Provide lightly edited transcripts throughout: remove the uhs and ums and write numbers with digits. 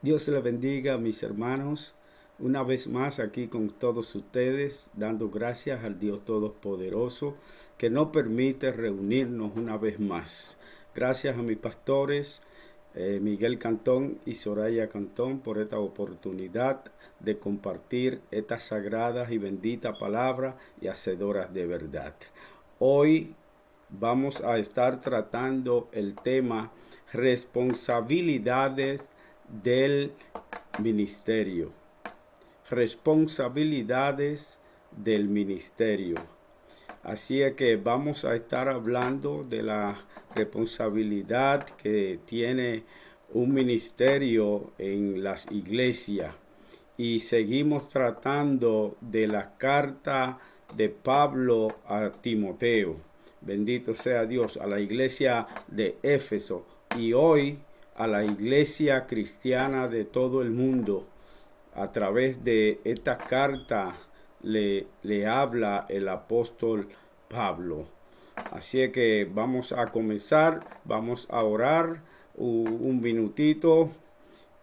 Dios les bendiga, mis hermanos. Una vez más aquí con todos ustedes, dando gracias al Dios Todopoderoso que nos permite reunirnos una vez más. Gracias a mis pastores, Miguel Cantón y Soraya Cantón, por esta oportunidad de compartir estas sagradas y benditas palabras y hacedoras de verdad. Hoy vamos a estar tratando el tema responsabilidades del ministerio. Responsabilidades del ministerio. Así es que vamos a estar hablando de la responsabilidad que tiene un ministerio en las iglesias. Y seguimos tratando de la carta de Pablo a Timoteo. Bendito sea Dios, a la iglesia de Éfeso. Y hoy a la iglesia cristiana de todo el mundo. A través de esta carta le habla el apóstol Pablo. Así es que vamos a comenzar, vamos a orar un minutito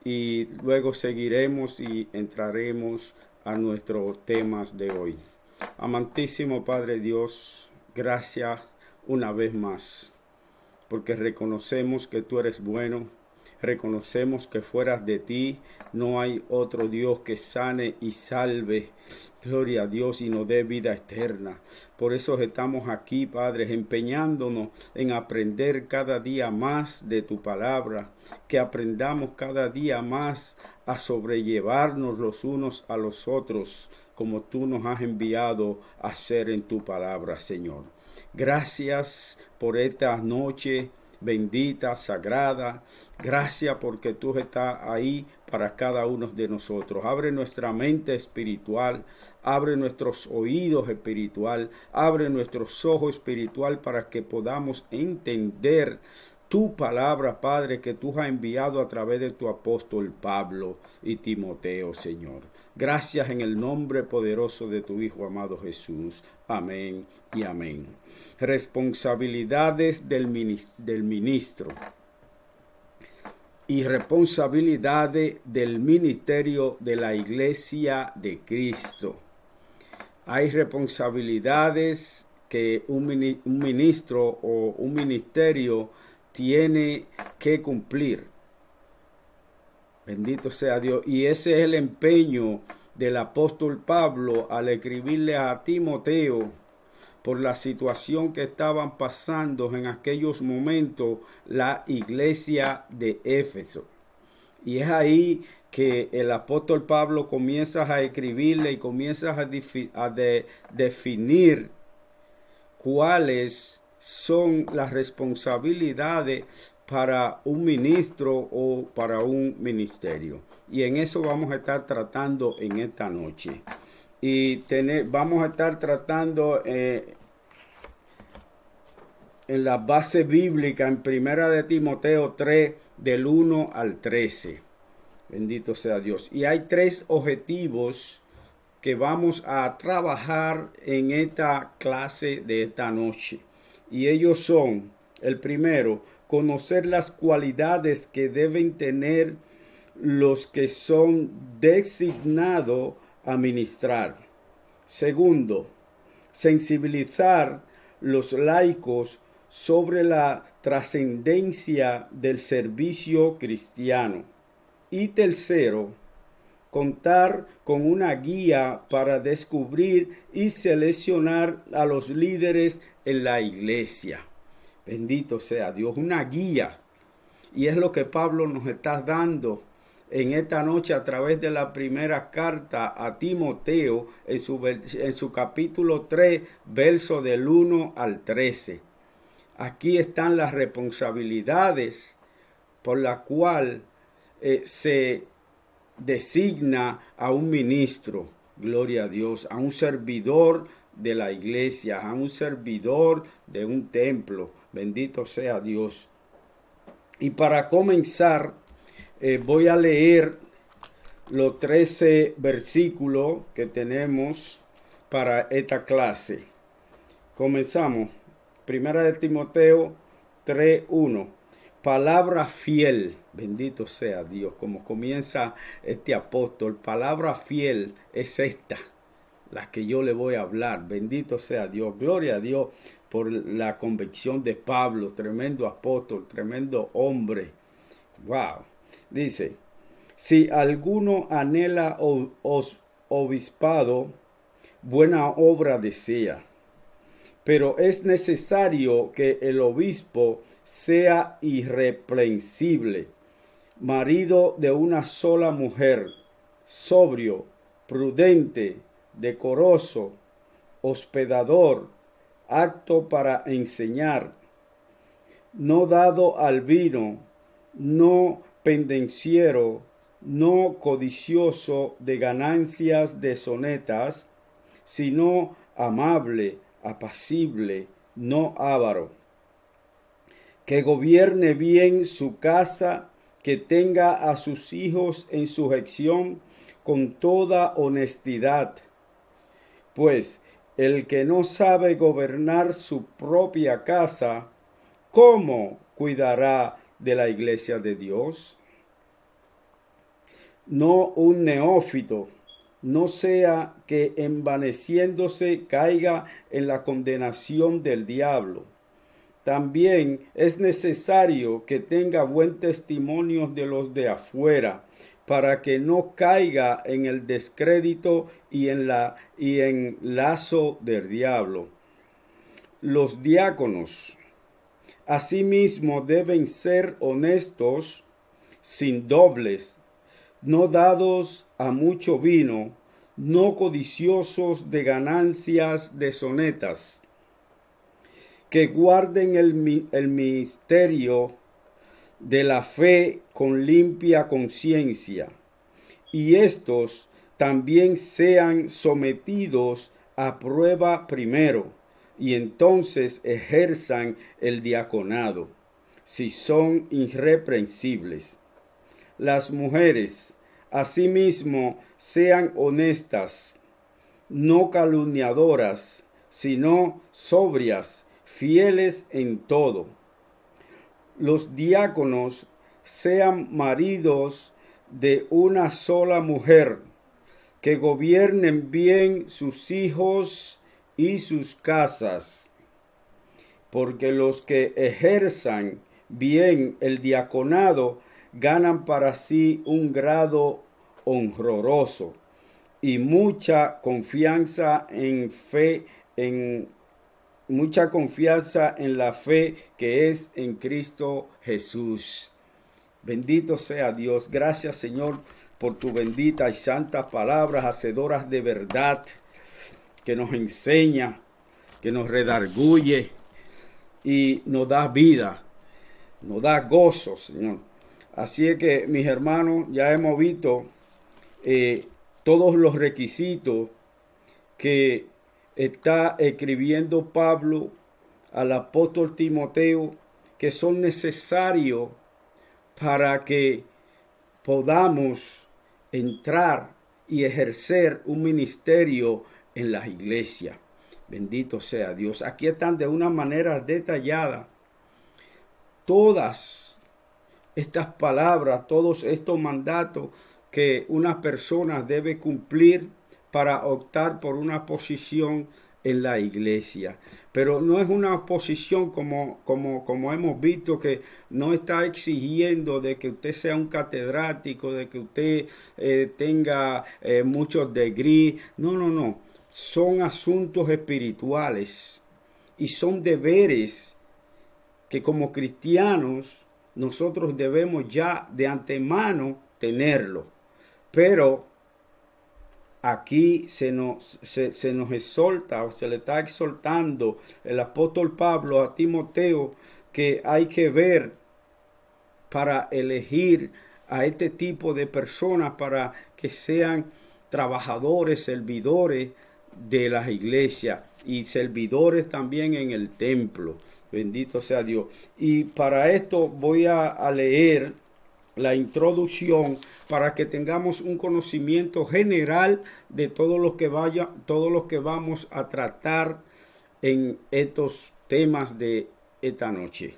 y luego seguiremos y entraremos a nuestros temas de hoy. Amantísimo Padre Dios, gracias una vez más, porque reconocemos que tú eres bueno, reconocemos que fuera de ti no hay otro Dios que sane y salve. Gloria a Dios y nos dé vida eterna. Por eso estamos aquí, Padre, empeñándonos en aprender cada día más de tu palabra, que aprendamos cada día más a sobrellevarnos los unos a los otros, como tú nos has enviado a hacer en tu palabra, Señor. Gracias por esta noche bendita, sagrada. Gracias porque tú estás ahí para cada uno de nosotros. Abre nuestra mente espiritual, abre nuestros oídos espiritual, abre nuestros ojos espiritual para que podamos entender tu palabra, Padre, que tú has enviado a través de tu apóstol Pablo y Timoteo, Señor. Gracias en el nombre poderoso de tu Hijo amado Jesús. Amén y amén. Responsabilidades del ministro y responsabilidades del ministerio de la Iglesia de Cristo. Hay responsabilidades que un ministro o un ministerio tiene que cumplir. Bendito sea Dios. Y ese es el empeño del apóstol Pablo al escribirle a Timoteo por la situación que estaban pasando en aquellos momentos la iglesia de Éfeso. Y es ahí que el apóstol Pablo comienza a escribirle y comienza a definir cuáles son las responsabilidades para un ministro o para un ministerio. Y en eso vamos a estar tratando en esta noche. Y vamos a estar tratando en la base bíblica en Primera de Timoteo 3 del 1 al 13. Bendito sea Dios. Y hay tres objetivos que vamos a trabajar en esta clase de esta noche. Y ellos son, el primero, conocer las cualidades que deben tener los que son designados a ministrar. Segundo, sensibilizar los laicos sobre la trascendencia del servicio cristiano. Y tercero, contar con una guía para descubrir y seleccionar a los líderes en la iglesia. Bendito sea Dios, una guía. Y es lo que Pablo nos está dando en esta noche a través de la primera carta a Timoteo en su capítulo 3, verso del 1 al 13. Aquí están las responsabilidades por la cual se designa a un ministro, gloria a Dios, a un servidor de la iglesia, a un servidor de un templo. Bendito sea Dios. Y para comenzar, voy a leer los 13 versículos que tenemos para esta clase. Comenzamos. Primera de Timoteo 3:1. palabra fiel, bendito sea Dios, como comienza este apóstol, palabra fiel es esta, la que yo le voy a hablar, bendito sea Dios, gloria a Dios por la convicción de Pablo, tremendo apóstol, tremendo hombre, wow, dice, si alguno anhela obispado, buena obra desea, pero es necesario que el obispo sea irreprensible, marido de una sola mujer, sobrio, prudente, decoroso, hospedador, apto para enseñar, no dado al vino, no pendenciero, no codicioso de ganancias deshonestas, sino amable, apacible, no avaro, que gobierne bien su casa, que tenga a sus hijos en sujeción con toda honestidad. Pues el que no sabe gobernar su propia casa, ¿cómo cuidará de la iglesia de Dios? No un neófito, no sea que envaneciéndose caiga en la condenación del diablo. También es necesario que tenga buen testimonio de los de afuera, para que no caiga en el descrédito y en lazo del diablo. Los diáconos, asimismo, deben ser honestos, sin dobles, no dados a mucho vino, no codiciosos de ganancias deshonestas, que guarden el misterio de la fe con limpia conciencia, y estos también sean sometidos a prueba primero, y entonces ejerzan el diaconado, si son irreprensibles. Las mujeres, asimismo, sean honestas, no calumniadoras, sino sobrias, fieles en todo. Los diáconos sean maridos de una sola mujer, que gobiernen bien sus hijos y sus casas, porque los que ejerzan bien el diaconado ganan para sí un grado honroso y mucha confianza en la fe que es en Cristo Jesús. Bendito sea Dios. Gracias, Señor, por tu bendita y santa palabras, hacedoras de verdad, que nos enseña, que nos redarguye y nos da vida, nos da gozo, Señor. Así es que, mis hermanos, ya hemos visto todos los requisitos que está escribiendo Pablo al apóstol Timoteo, que son necesarios para que podamos entrar y ejercer un ministerio en las iglesias. Bendito sea Dios. Aquí están de una manera detallada todas estas palabras, todos estos mandatos que una persona debe cumplir para optar por una posición en la iglesia. Pero no es una posición como hemos visto, que no está exigiendo de que usted sea un catedrático, de que usted tenga muchos degrees. No. Son asuntos espirituales y son deberes que como cristianos nosotros debemos ya de antemano tenerlo. Pero aquí se nos exhorta, o se le está exhortando el apóstol Pablo a Timoteo, que hay que ver para elegir a este tipo de personas para que sean trabajadores, servidores de las iglesias y servidores también en el templo. Bendito sea Dios. Y para esto voy a leer la introducción para que tengamos un conocimiento general de todo lo que vamos a tratar en estos temas de esta noche.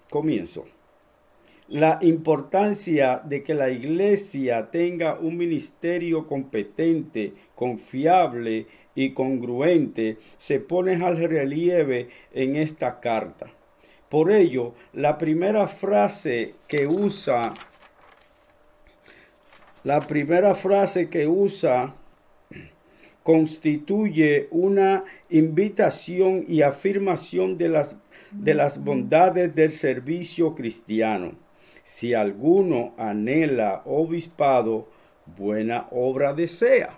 Comienzo. La importancia de que la iglesia tenga un ministerio competente, confiable y congruente se pone al relieve en esta carta. Por ello, la primera frase que usa constituye una invitación y afirmación de las bondades del servicio cristiano. Si alguno anhela obispado, buena obra desea.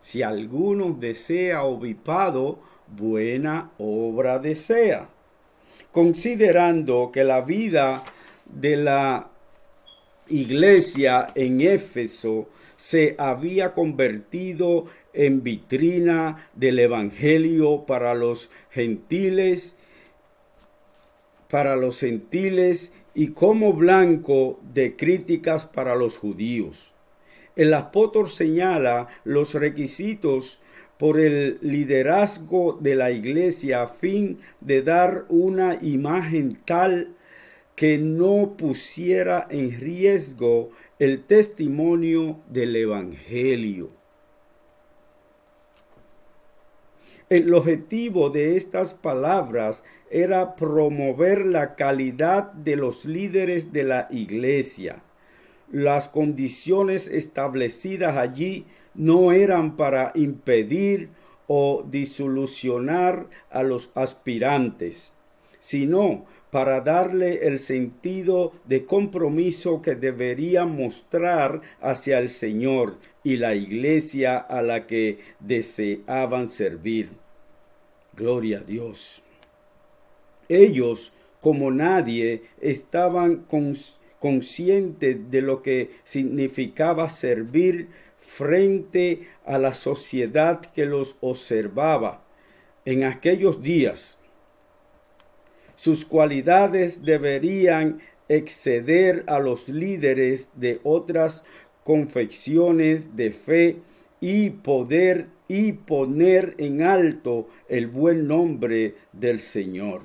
Si alguno desea obispado, buena obra desea. Considerando que la vida de la iglesia en Éfeso se había convertido en vitrina del evangelio para los gentiles y como blanco de críticas para los judíos. El apóstol señala los requisitos por el liderazgo de la iglesia a fin de dar una imagen tal que no pusiera en riesgo el testimonio del evangelio. El objetivo de estas palabras era promover la calidad de los líderes de la iglesia. Las condiciones establecidas allí no eran para impedir o disolucionar a los aspirantes, sino para darle el sentido de compromiso que deberían mostrar hacia el Señor y la iglesia a la que deseaban servir. Gloria a Dios. Ellos, como nadie, estaban conscientes de lo que significaba servir frente a la sociedad que los observaba. En aquellos días, sus cualidades deberían exceder a los líderes de otras confesiones de fe y poner en alto el buen nombre del Señor.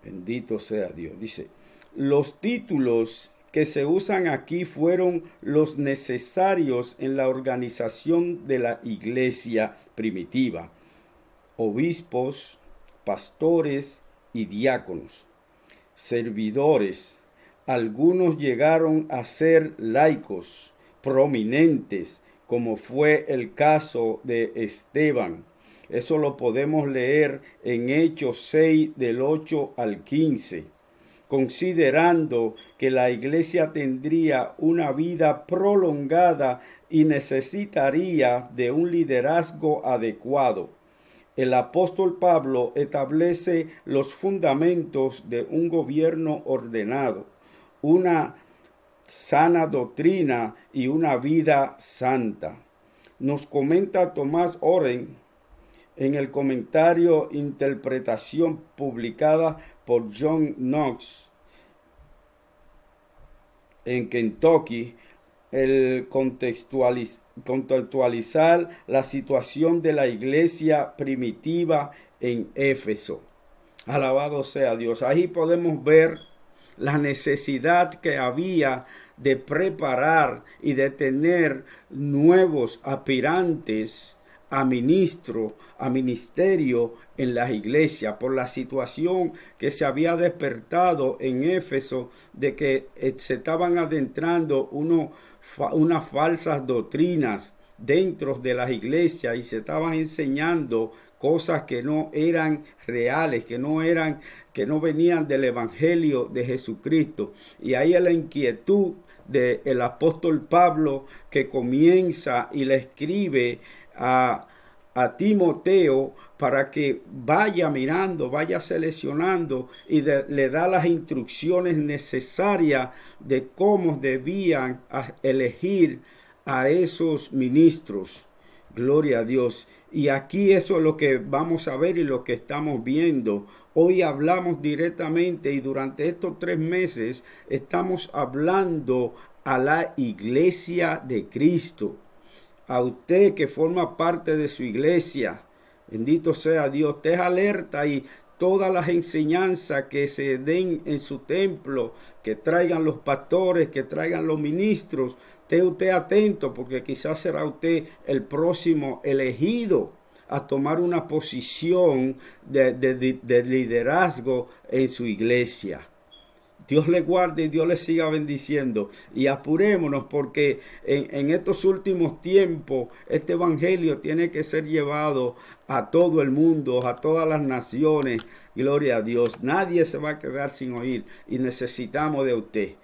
Bendito sea Dios. Dice, los títulos que se usan aquí fueron los necesarios en la organización de la iglesia primitiva. Obispos, pastores y diáconos, servidores. Algunos llegaron a ser laicos prominentes, como fue el caso de Esteban. Eso lo podemos leer en Hechos 6 del 8 al 15. Considerando que la iglesia tendría una vida prolongada y necesitaría de un liderazgo adecuado, el apóstol Pablo establece los fundamentos de un gobierno ordenado, una sana doctrina y una vida santa. Nos comenta Tomás Oren en el comentario Interpretación publicada por John Knox en Kentucky, el contextualizar la situación de la iglesia primitiva en Éfeso. Alabado sea Dios. Ahí podemos ver la necesidad que había de preparar y de tener nuevos aspirantes a ministerio en las iglesias por la situación que se había despertado en Éfeso de que se estaban adentrando unas falsas doctrinas dentro de las iglesias y se estaban enseñando cosas que no eran reales, que no venían del evangelio de Jesucristo. Y ahí es la inquietud del apóstol Pablo, que comienza y le escribe a Timoteo para que vaya mirando, vaya seleccionando y le da las instrucciones necesarias de cómo debían elegir a esos ministros. Gloria a Dios. Y aquí eso es lo que vamos a ver y lo que estamos viendo. Hoy hablamos directamente y durante estos 3 meses estamos hablando a la iglesia de Cristo. A usted que forma parte de su iglesia. Bendito sea Dios. Esté alerta y todas las enseñanzas que se den en su templo, que traigan los pastores, que traigan los ministros. Esté usted atento, porque quizás será usted el próximo elegido a tomar una posición de liderazgo en su iglesia. Dios le guarde y Dios le siga bendiciendo. Y apurémonos, porque en estos últimos tiempos este evangelio tiene que ser llevado a todo el mundo, a todas las naciones. Gloria a Dios. Nadie se va a quedar sin oír, y necesitamos de usted.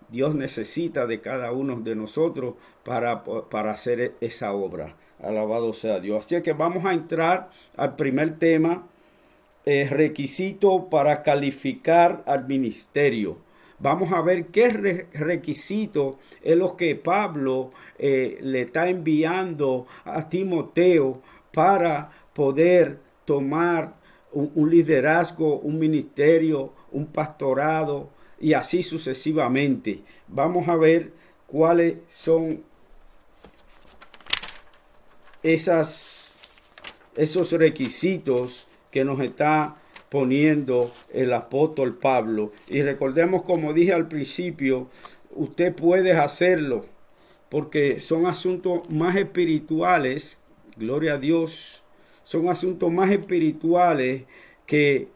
Dios necesita de cada uno de nosotros para hacer esa obra. Alabado sea Dios. Así que vamos a entrar al primer tema. Requisito para calificar al ministerio. Vamos a ver qué requisito es lo que Pablo le está enviando a Timoteo para poder tomar un liderazgo, un ministerio, un pastorado y así sucesivamente. Vamos a ver cuáles son esos requisitos que nos está poniendo el apóstol Pablo. Y recordemos, como dije al principio, usted puede hacerlo, porque son asuntos más espirituales, gloria a Dios, son asuntos más espirituales que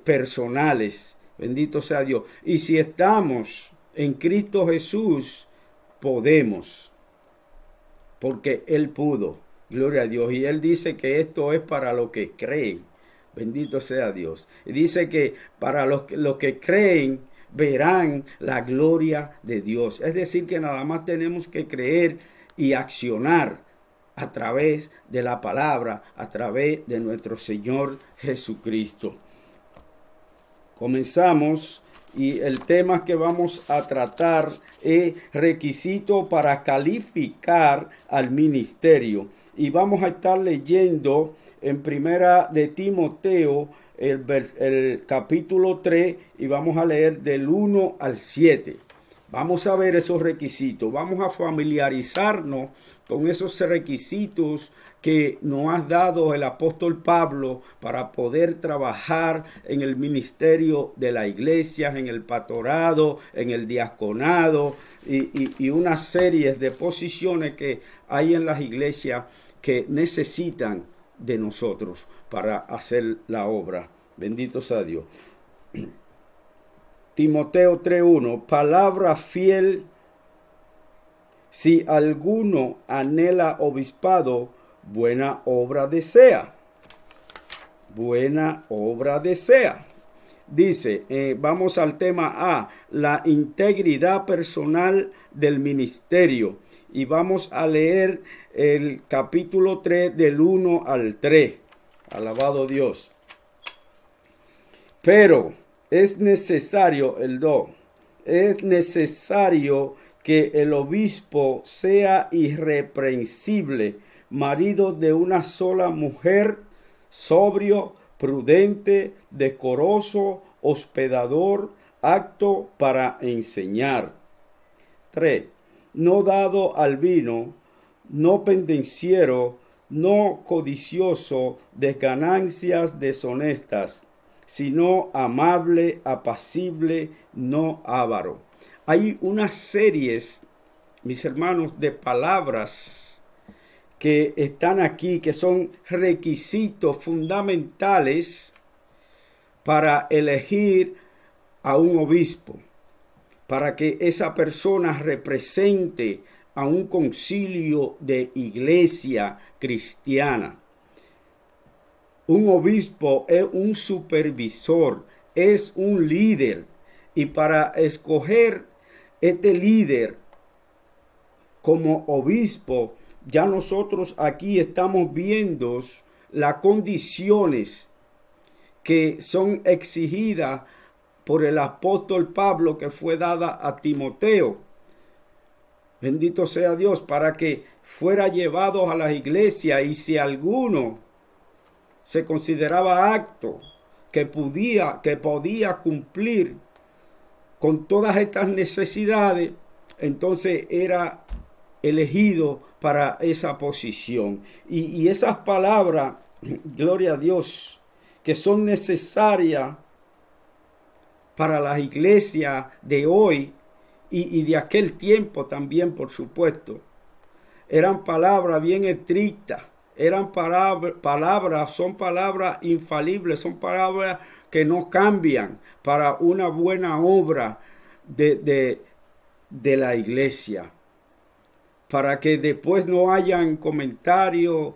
personales. Bendito sea Dios. Y si estamos en Cristo Jesús, podemos, porque Él pudo. Gloria a Dios. Y Él dice que esto es para los que creen. Bendito sea Dios. Y dice que para los que creen verán la gloria de Dios. Es decir, que nada más tenemos que creer y accionar a través de la palabra, a través de nuestro Señor Jesucristo. Comenzamos, y el tema que vamos a tratar es requisito para calificar al ministerio. Y vamos a estar leyendo en primera de Timoteo el capítulo 3, y vamos a leer del 1 al 7. Vamos a ver esos requisitos, vamos a familiarizarnos con esos requisitos que nos ha dado el apóstol Pablo para poder trabajar en el ministerio de la iglesia, en el pastorado, en el diaconado y una serie de posiciones que hay en las iglesias que necesitan de nosotros para hacer la obra. Bendito sea Dios. Timoteo 3:1, palabra fiel. Si alguno anhela obispado, buena obra desea. Buena obra desea. Dice, vamos al tema A, la integridad personal del ministerio. Y vamos a leer el capítulo 3 del 1 al 3. Alabado Dios. Pero es necesario, el 2, es necesario que el obispo sea irreprensible, marido de una sola mujer, sobrio, prudente, decoroso, hospedador, apto para enseñar. 3. No dado al vino, no pendenciero, no codicioso de ganancias deshonestas, sino amable, apacible, no avaro. Hay unas series, mis hermanos, de palabras que están aquí, que son requisitos fundamentales para elegir a un obispo, para que esa persona represente a un concilio de iglesia cristiana. Un obispo es un supervisor, es un líder. Y para escoger este líder como obispo, ya nosotros aquí estamos viendo las condiciones que son exigidas por el apóstol Pablo, que fue dada a Timoteo. Bendito sea Dios, para que fuera llevado a la iglesia, y si alguno se consideraba apto, que podía cumplir con todas estas necesidades, entonces era elegido para esa posición. Y esas palabras, gloria a Dios, que son necesarias para las iglesias de hoy y de aquel tiempo también, por supuesto. Eran palabras bien estrictas, eran son palabras infalibles, son palabras que no cambian para una buena obra de la iglesia. Para que después no hayan comentarios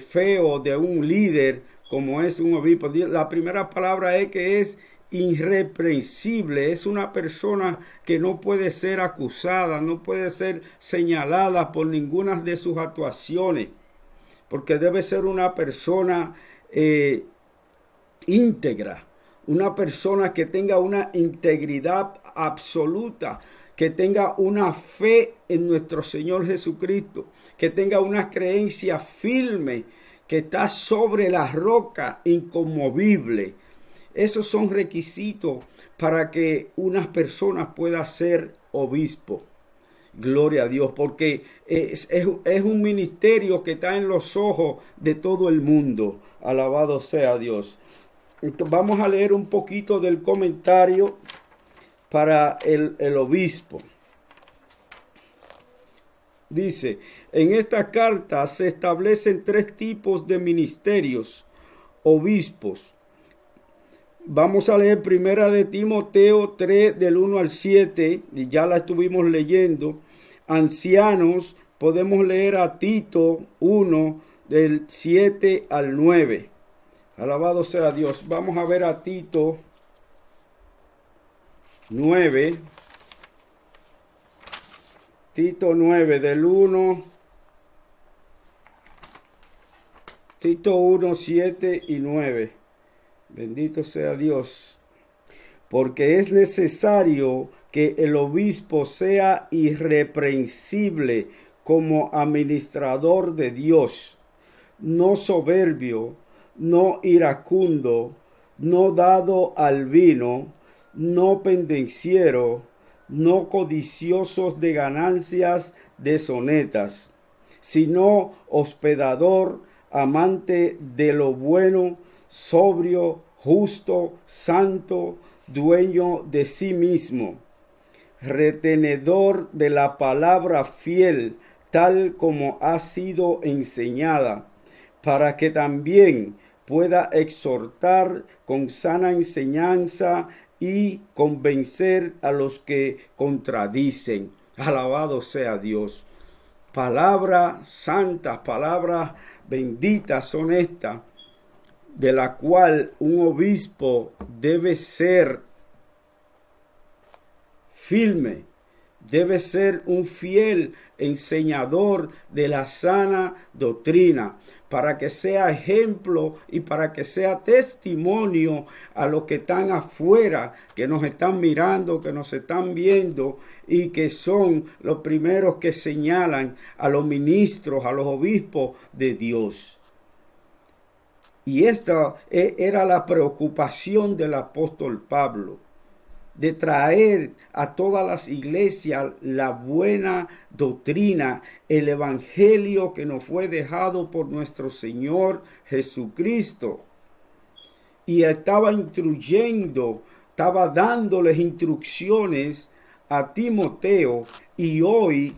feos de un líder como es un obispo. La primera palabra es que es irreprensible, es una persona que no puede ser acusada, no puede ser señalada por ninguna de sus actuaciones, porque debe ser una persona íntegra, una persona que tenga una integridad absoluta, que tenga una fe en nuestro Señor Jesucristo, que tenga una creencia firme, que está sobre la roca inconmovible. Esos son requisitos para que una persona pueda ser obispo. Gloria a Dios, porque es un ministerio que está en los ojos de todo el mundo. Alabado sea Dios. Entonces, vamos a leer un poquito del comentario para el obispo. Dice, en esta carta se establecen 3 tipos de ministerios, obispos. Vamos a leer primera de Timoteo 3 del 1 al 7, y ya la estuvimos leyendo. Ancianos, podemos leer a Tito 1 del 7 al 9. Alabado sea Dios. Vamos a ver a Tito 9. Tito 9 del 1. Tito 1, 7 y 9. Bendito sea Dios. Porque es necesario que el obispo sea irreprensible como administrador de Dios, no soberbio, no iracundo, no dado al vino, no pendenciero, no codiciosos de ganancias deshonestas, sino hospedador, amante de lo bueno, sobrio, justo, santo, dueño de sí mismo, retenedor de la palabra fiel, tal como ha sido enseñada, para que también pueda exhortar con sana enseñanza y convencer a los que contradicen. Alabado sea Dios. Palabras santas, palabras benditas son estas, de la cual un obispo debe ser firme, debe ser un fiel enseñador de la sana doctrina, para que sea ejemplo y para que sea testimonio a los que están afuera, que nos están mirando, que nos están viendo y que son los primeros que señalan a los ministros, a los obispos de Dios. Y esta era la preocupación del apóstol Pablo, de traer a todas las iglesias la buena doctrina, el evangelio que nos fue dejado por nuestro Señor Jesucristo. Y estaba instruyendo, estaba dándoles instrucciones a Timoteo, y hoy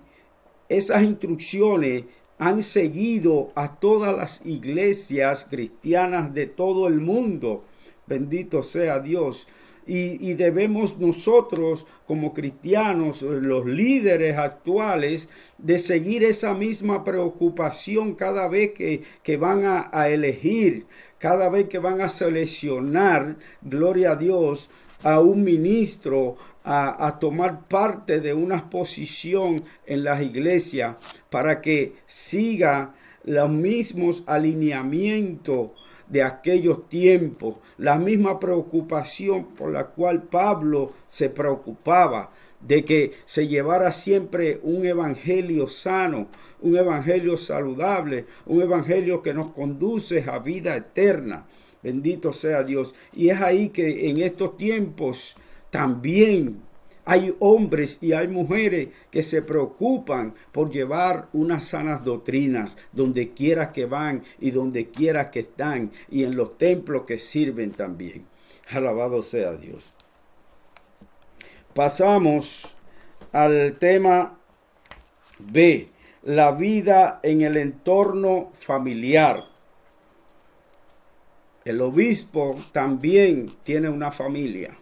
esas instrucciones han seguido a todas las iglesias cristianas de todo el mundo. Bendito sea Dios. Y debemos nosotros como cristianos, los líderes actuales, de seguir esa misma preocupación cada vez que van a elegir, cada vez que van a seleccionar, gloria a Dios, a un ministro, a tomar parte de una posición en las iglesias, para que siga los mismos alineamientos de aquellos tiempos, la misma preocupación por la cual Pablo se preocupaba, de que se llevara siempre un evangelio sano, un evangelio saludable, un evangelio que nos conduce a vida eterna. Bendito sea Dios. Y es ahí que en estos tiempos también Hay hombres y hay mujeres que se preocupan por llevar unas sanas doctrinas donde quiera que van y donde quiera que están y en los templos que sirven también. Alabado sea Dios. Pasamos al tema B, la vida en el entorno familiar. El obispo también tiene una familia.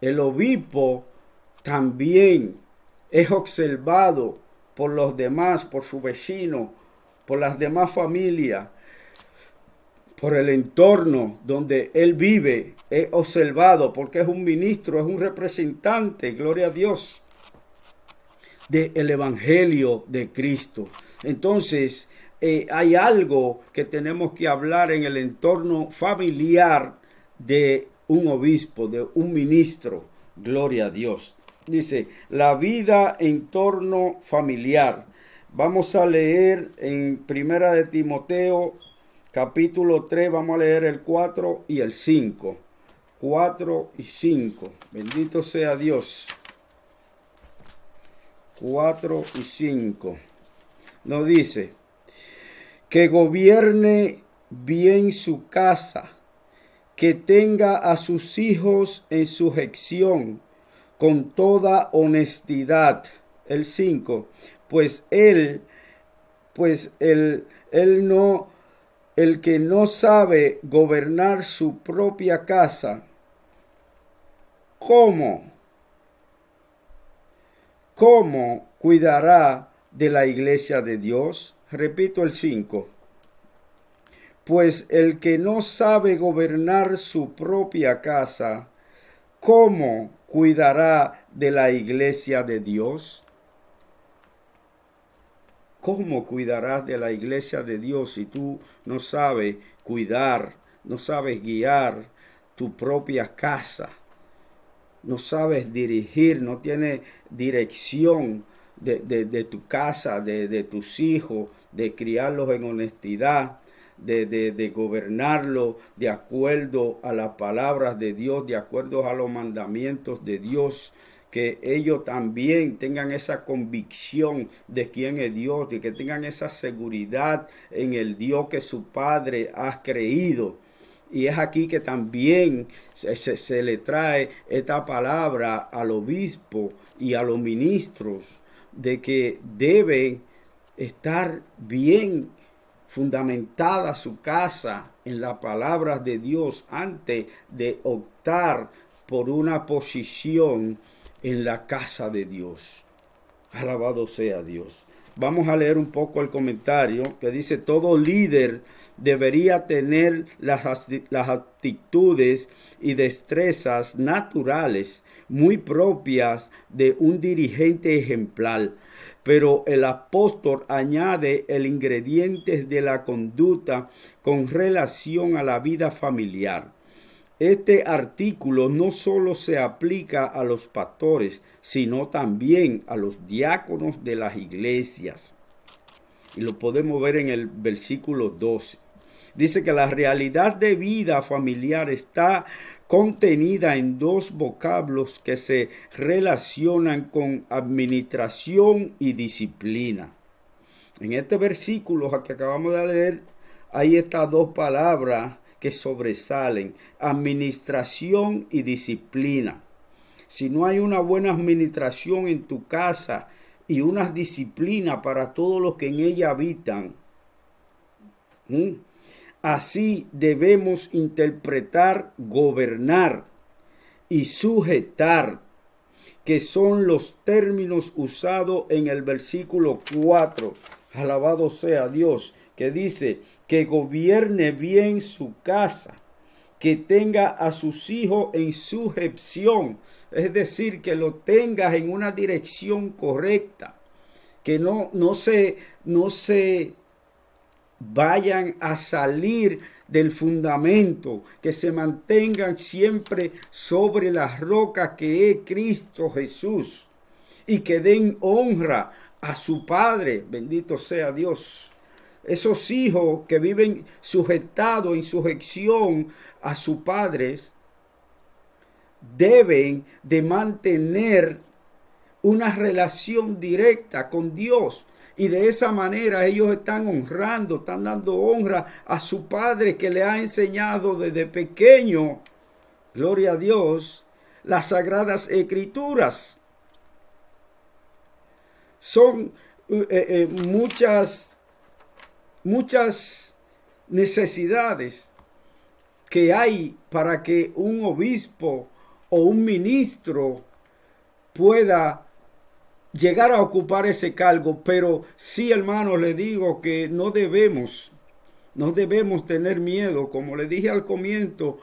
El obispo también es observado por los demás, por su vecino, por las demás familias, por el entorno donde él vive. Es observado porque es un ministro, es un representante, gloria a Dios, del Evangelio de Cristo. Entonces, hay algo que tenemos que hablar en el entorno familiar de un obispo, de un ministro. Gloria a Dios. Dice, la vida en torno familiar. Vamos a leer en Primera de Timoteo, capítulo 3, vamos a leer el 4 y el 5. 4 y 5. Bendito sea Dios. 4 y 5. Nos dice, que gobierne bien su casa, que tenga a sus hijos en sujeción con toda honestidad. El 5. El que no sabe gobernar su propia casa, ¿cómo cuidará de la iglesia de Dios? Repito el 5. Pues el que no sabe gobernar su propia casa, ¿cómo cuidará de la iglesia de Dios? ¿Cómo cuidarás de la iglesia de Dios si tú no sabes cuidar, no sabes guiar tu propia casa? No sabes dirigir, no tienes dirección de tu casa, de tus hijos, de criarlos en honestidad, de gobernarlos de acuerdo a las palabras de Dios, de acuerdo a los mandamientos de Dios, que ellos también tengan esa convicción de quién es Dios, de que tengan esa seguridad en el Dios que su Padre ha creído. Y es aquí que también se le trae esta palabra al obispo y a los ministros de que deben estar bien fundamentada su casa en la palabra de Dios antes de optar por una posición en la casa de Dios. Alabado sea Dios. Vamos a leer un poco el comentario que dice, todo líder debería tener las actitudes y destrezas naturales muy propias de un dirigente ejemplar. Pero el apóstol añade el ingrediente de la conducta con relación a la vida familiar. Este artículo no solo se aplica a los pastores, sino también a los diáconos de las iglesias. Y lo podemos ver en el versículo 12. Dice que la realidad de vida familiar está contenida en dos vocablos que se relacionan con administración y disciplina. En este versículo que acabamos de leer, hay estas dos palabras que sobresalen, administración y disciplina. Si no hay una buena administración en tu casa y una disciplina para todos los que en ella habitan, así debemos interpretar gobernar y sujetar, que son los términos usados en el versículo 4. Alabado sea Dios, que dice que gobierne bien su casa, que tenga a sus hijos en sujeción, es decir, que lo tengas en una dirección correcta, que no se vayan a salir del fundamento, que se mantengan siempre sobre las rocas que es Cristo Jesús y que den honra a su Padre. Bendito sea Dios. Esos hijos que viven sujetados en sujeción a sus padres deben de mantener una relación directa con Dios. Y de esa manera ellos están honrando, están dando honra a su padre que le ha enseñado desde pequeño, gloria a Dios, las sagradas escrituras. Son muchas necesidades que hay para que un obispo o un ministro pueda llegar a ocupar ese cargo, pero sí, hermanos, le digo que no debemos tener miedo. Como le dije al comienzo,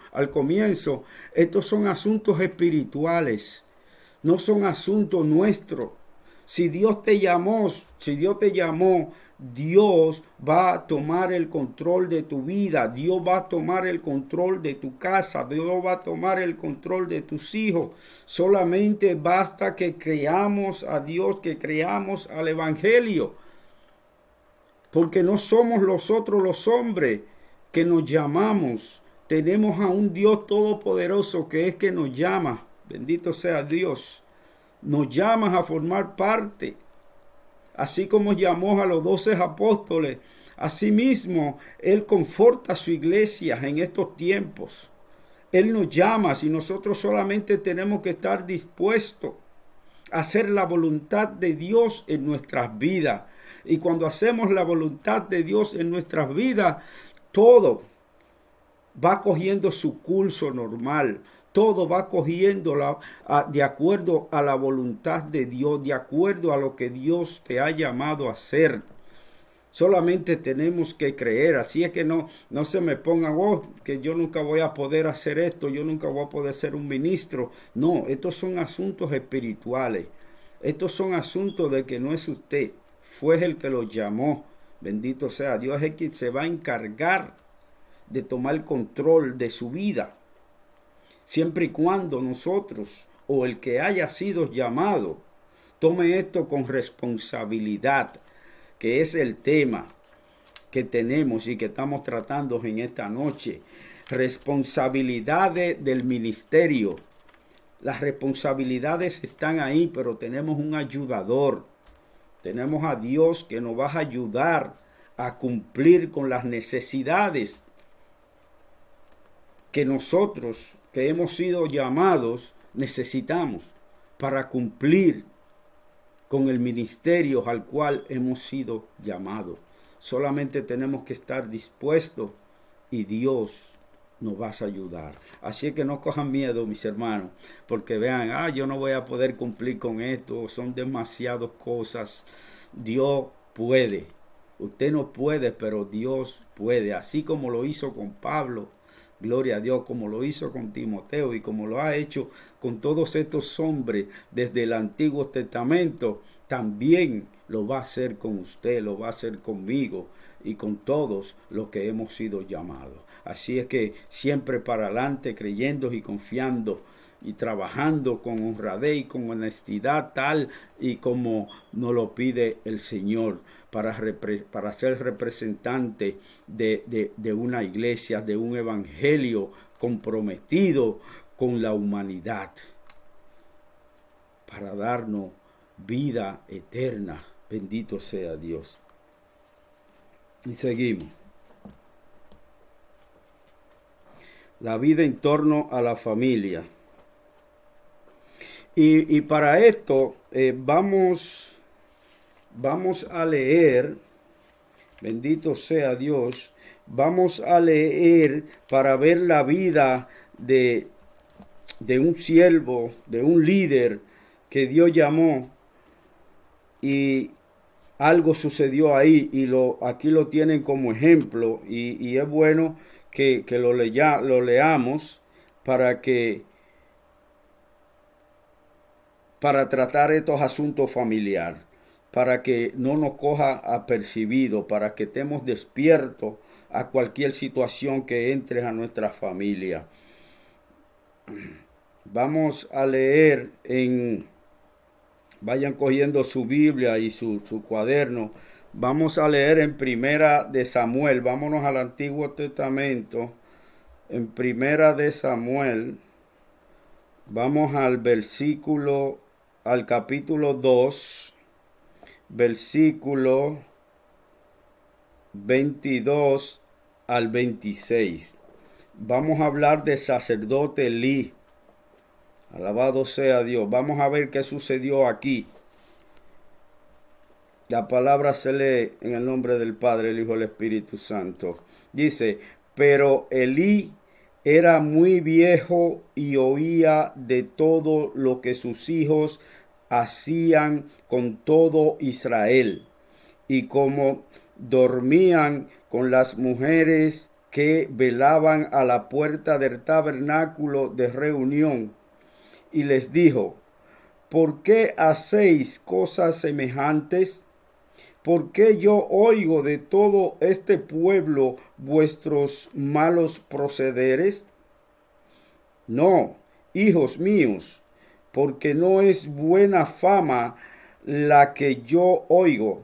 estos son asuntos espirituales, no son asuntos nuestros. Si Dios te llamó, Dios va a tomar el control de tu vida, Dios va a tomar el control de tu casa, Dios va a tomar el control de tus hijos. Solamente basta que creamos a Dios, que creamos al Evangelio. Porque no somos nosotros los hombres que nos llamamos. Tenemos a un Dios todopoderoso que es que nos llama. Bendito sea Dios. Nos llama a formar parte. Así como llamó a los 12 apóstoles. Asimismo, Él conforta a su iglesia en estos tiempos. Él nos llama, si nosotros solamente tenemos que estar dispuestos a hacer la voluntad de Dios en nuestras vidas. Y cuando hacemos la voluntad de Dios en nuestras vidas, todo va cogiendo su curso normal. Todo va cogiendo de acuerdo a la voluntad de Dios, de acuerdo a lo que Dios te ha llamado a hacer. Solamente tenemos que creer. Así es que no se me pongan, que yo nunca voy a poder hacer esto, yo nunca voy a poder ser un ministro. No, estos son asuntos espirituales. Estos son asuntos de que no es usted, fue el que lo llamó. Bendito sea Dios, es el que se va a encargar de tomar control de su vida. Siempre y cuando nosotros o el que haya sido llamado tome esto con responsabilidad, que es el tema que tenemos y que estamos tratando en esta noche. Responsabilidades del ministerio. Las responsabilidades están ahí, pero tenemos un ayudador. Tenemos a Dios que nos va a ayudar a cumplir con las necesidades que nosotros, que hemos sido llamados, necesitamos para cumplir con el ministerio al cual hemos sido llamados. Solamente tenemos que estar dispuestos y Dios nos va a ayudar. Así que no cojan miedo, mis hermanos, porque vean, yo no voy a poder cumplir con esto, son demasiadas cosas. Dios puede. Usted no puede, pero Dios puede. Así como lo hizo con Pablo, gloria a Dios, como lo hizo con Timoteo y como lo ha hecho con todos estos hombres desde el Antiguo Testamento, también lo va a hacer con usted, lo va a hacer conmigo y con todos los que hemos sido llamados. Así es que siempre para adelante, creyendo y confiando y trabajando con honradez y con honestidad tal y como nos lo pide el Señor para ser representante de una iglesia, de un evangelio comprometido con la humanidad para darnos vida eterna. Bendito sea Dios. Y seguimos. La vida en torno a la familia. Y para esto vamos a leer, bendito sea Dios, vamos a leer para ver la vida de un siervo, de un líder que Dios llamó y algo sucedió ahí y aquí lo tienen como ejemplo y es bueno que lo leamos para tratar estos asuntos familiares, para que no nos coja apercibido, para que estemos despiertos a cualquier situación que entre a nuestra familia. Vamos a leer vayan cogiendo su Biblia y su cuaderno. Vamos a leer en Primera de Samuel. Vámonos al Antiguo Testamento. En Primera de Samuel. Vamos al capítulo 2, versículo 22 al 26. Vamos a hablar del sacerdote Elí. Alabado sea Dios. Vamos a ver qué sucedió aquí. La palabra se lee en el nombre del Padre, el Hijo y el Espíritu Santo. Dice, pero Elí era muy viejo y oía de todo lo que sus hijos hacían con todo Israel. Y como dormían con las mujeres que velaban a la puerta del tabernáculo de reunión. Y les dijo, ¿por qué hacéis cosas semejantes? ¿Por qué yo oigo de todo este pueblo vuestros malos procederes? No, hijos míos, porque no es buena fama la que yo oigo,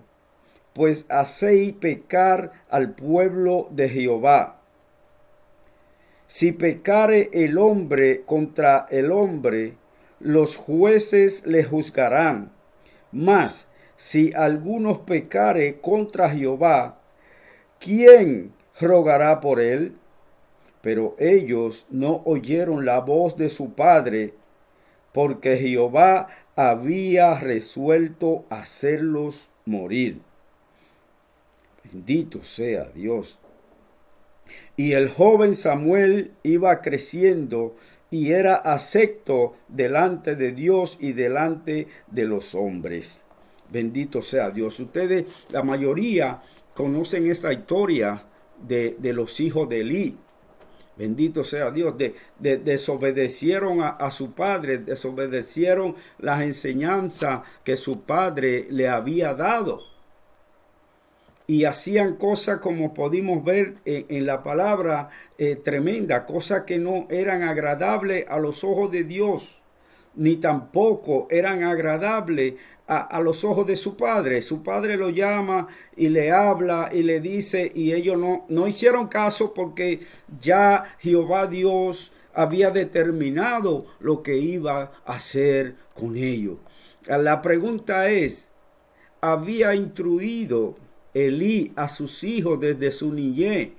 pues hacéis pecar al pueblo de Jehová. Si pecare el hombre contra el hombre, los jueces le juzgarán. Mas si alguno pecare contra Jehová, ¿quién rogará por él? Pero ellos no oyeron la voz de su padre, porque Jehová había resuelto hacerlos morir. Bendito sea Dios. Y el joven Samuel iba creciendo y era acepto delante de Dios y delante de los hombres. Bendito sea Dios. Ustedes, la mayoría, conocen esta historia de los hijos de Elí. Bendito sea Dios. Desobedecieron a su padre, desobedecieron las enseñanzas que su padre le había dado. Y hacían cosas, como pudimos ver en la palabra, tremenda, cosas que no eran agradables a los ojos de Dios, ni tampoco eran agradables a los ojos de su padre. Su padre lo llama y le habla y le dice, y ellos no hicieron caso, porque ya Jehová Dios había determinado lo que iba a hacer con ellos. La pregunta es, ¿había instruido Elí a sus hijos desde su niñez?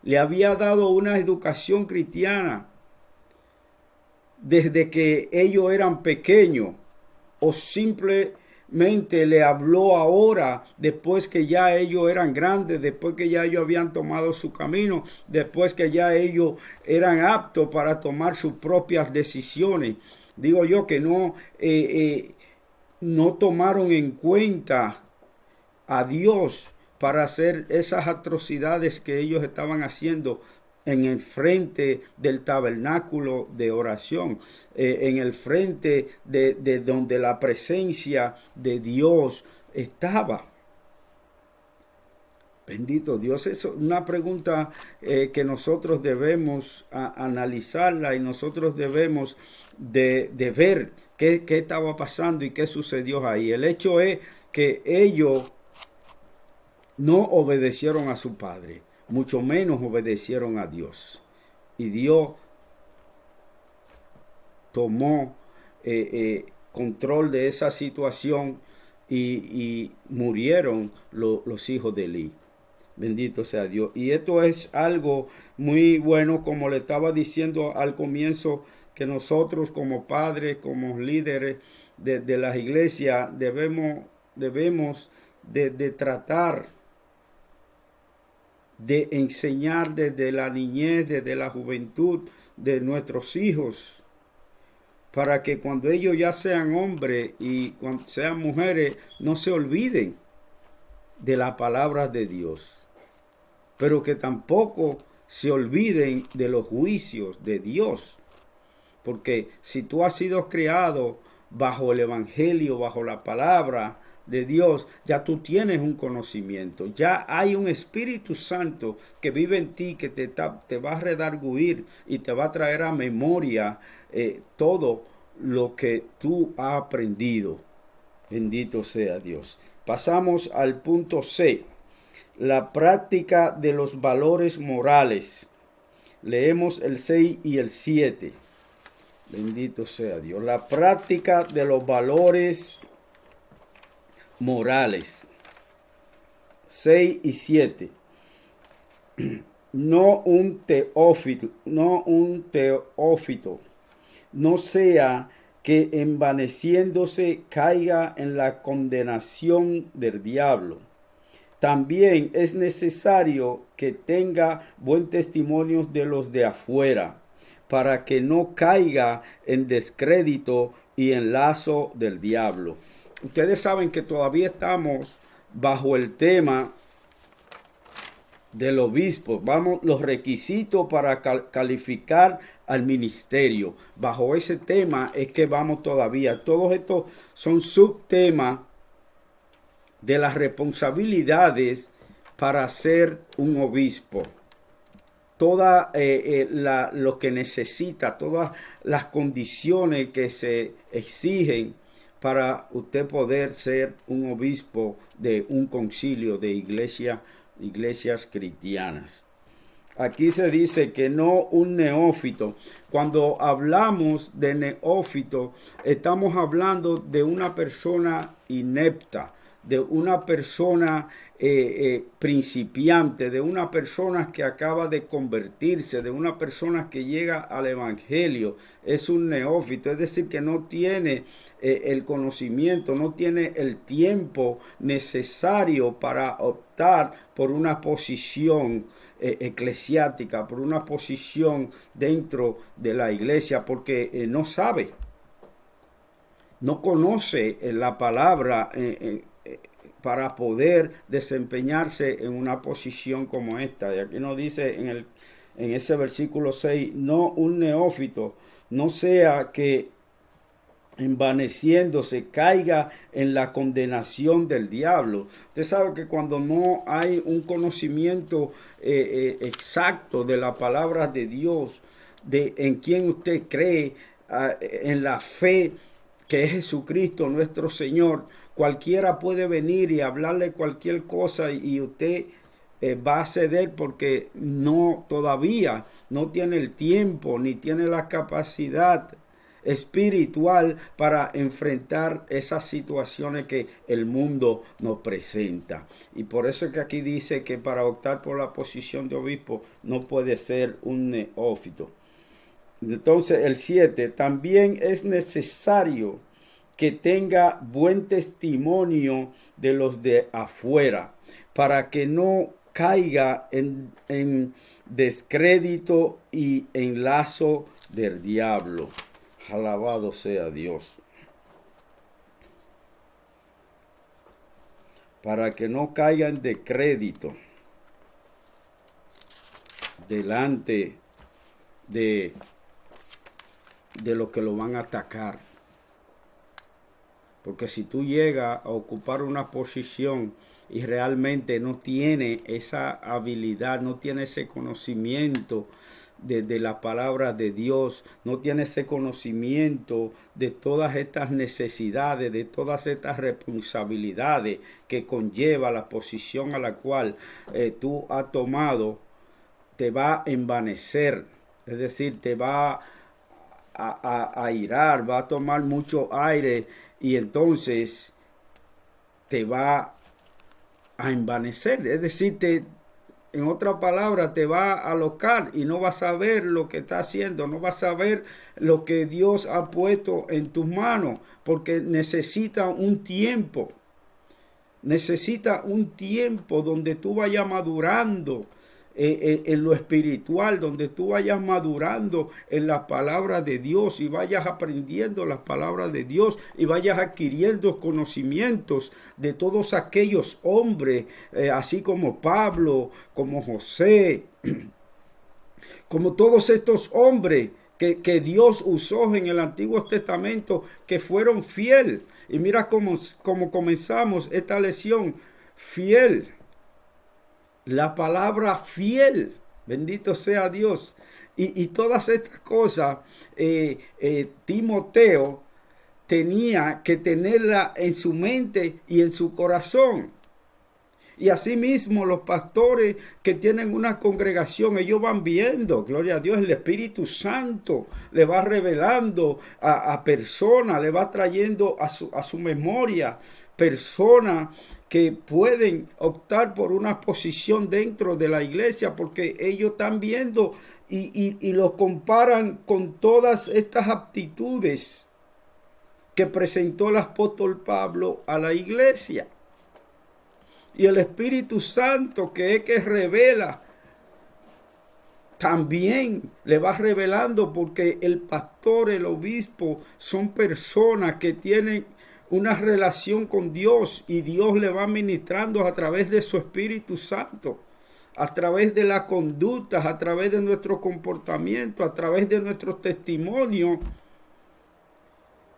¿Le había dado una educación cristiana desde que ellos eran pequeños? ¿O simplemente le habló ahora, después que ya ellos eran grandes, después que ya ellos habían tomado su camino, después que ya ellos eran aptos para tomar sus propias decisiones? Digo yo que no tomaron en cuenta a Dios para hacer esas atrocidades que ellos estaban haciendo en el frente del tabernáculo de oración, en el frente de donde la presencia de Dios estaba. Bendito Dios, es una pregunta que nosotros debemos analizarla, y nosotros debemos de ver qué estaba pasando y qué sucedió ahí. El hecho es que ellos no obedecieron a su padre, mucho menos obedecieron a Dios. Y Dios tomó control de esa situación y murieron los hijos de Elí. Bendito sea Dios. Y esto es algo muy bueno, como le estaba diciendo al comienzo, que nosotros como padres, como líderes de las iglesias, debemos de tratar de enseñar desde la niñez, desde la juventud de nuestros hijos, para que cuando ellos ya sean hombres y cuando sean mujeres, no se olviden de la palabra de Dios, pero que tampoco se olviden de los juicios de Dios. Porque si tú has sido criado bajo el evangelio, bajo la palabra de Dios, ya tú tienes un conocimiento, ya hay un Espíritu Santo que vive en ti, que te va a redarguir y te va a traer a memoria todo lo que tú has aprendido. Bendito sea Dios. Pasamos al punto C, la práctica de los valores morales. Leemos el 6 y el 7. Bendito sea Dios. La práctica de los valores morales. 6 y 7. No un teófito, no sea que envaneciéndose caiga en la condenación del diablo. También es necesario que tenga buen testimonio de los de afuera, para que no caiga en descrédito y en lazo del diablo. Ustedes saben que todavía estamos bajo el tema del obispo. Vamos, los requisitos para calificar al ministerio. Bajo ese tema es que vamos todavía. Todos estos son subtemas de las responsabilidades para ser un obispo. Toda lo que necesita, todas las condiciones que se exigen para usted poder ser un obispo de un concilio de iglesias cristianas. Aquí se dice que no un neófito. Cuando hablamos de neófito, estamos hablando de una persona inepta, de una persona principiante, de una persona que acaba de convertirse, de una persona que llega al evangelio. Es un neófito, es decir, que no tiene el conocimiento, no tiene el tiempo necesario para optar por una posición eclesiástica, por una posición dentro de la iglesia, porque no sabe, no conoce la palabra para poder desempeñarse en una posición como esta. Y aquí nos dice en ese versículo 6, no un neófito, no sea que envaneciéndose caiga en la condenación del diablo. Usted sabe que cuando no hay un conocimiento exacto de la palabra de Dios, de en quien usted cree, en la fe que es Jesucristo nuestro Señor, cualquiera puede venir y hablarle cualquier cosa y usted va a ceder porque todavía no tiene el tiempo ni tiene la capacidad espiritual para enfrentar esas situaciones que el mundo nos presenta. Y por eso es que aquí dice que para optar por la posición de obispo no puede ser un neófito. Entonces el 7, también es necesario que tenga buen testimonio de los de afuera, para que no caiga en descrédito y en lazo del diablo. Alabado sea Dios. Para que no caiga en descrédito delante de los que lo van a atacar. Porque si tú llegas a ocupar una posición y realmente no tiene esa habilidad, no tiene ese conocimiento de la palabra de Dios, no tiene ese conocimiento de todas estas necesidades, de todas estas responsabilidades que conlleva la posición a la cual tú has tomado, te va a envanecer, es decir, te va a airar, va a tomar mucho aire y entonces te va a envanecer, es decir, en otra palabra, te va a alocar y no vas a ver lo que está haciendo, no vas a ver lo que Dios ha puesto en tus manos, porque necesita un tiempo donde tú vayas madurando en lo espiritual, donde tú vayas madurando en la palabra de Dios y vayas aprendiendo las palabras de Dios y vayas adquiriendo conocimientos de todos aquellos hombres, así como Pablo, como José, como todos estos hombres que Dios usó en el Antiguo Testamento, que fueron fieles. Y mira cómo comenzamos esta lección, fiel. La palabra fiel, bendito sea Dios. Y todas estas cosas, Timoteo tenía que tenerla en su mente y en su corazón. Y asimismo los pastores que tienen una congregación, ellos van viendo, gloria a Dios, el Espíritu Santo le va revelando a personas, le va trayendo a su memoria personas que pueden optar por una posición dentro de la iglesia, porque ellos están viendo y lo comparan con todas estas aptitudes que presentó el apóstol Pablo a la iglesia. Y el Espíritu Santo, que es que revela, también le va revelando, porque el pastor, el obispo, son personas que tienen una relación con Dios y Dios le va ministrando a través de su Espíritu Santo, a través de las conductas, a través de nuestro comportamiento, a través de nuestro testimonio,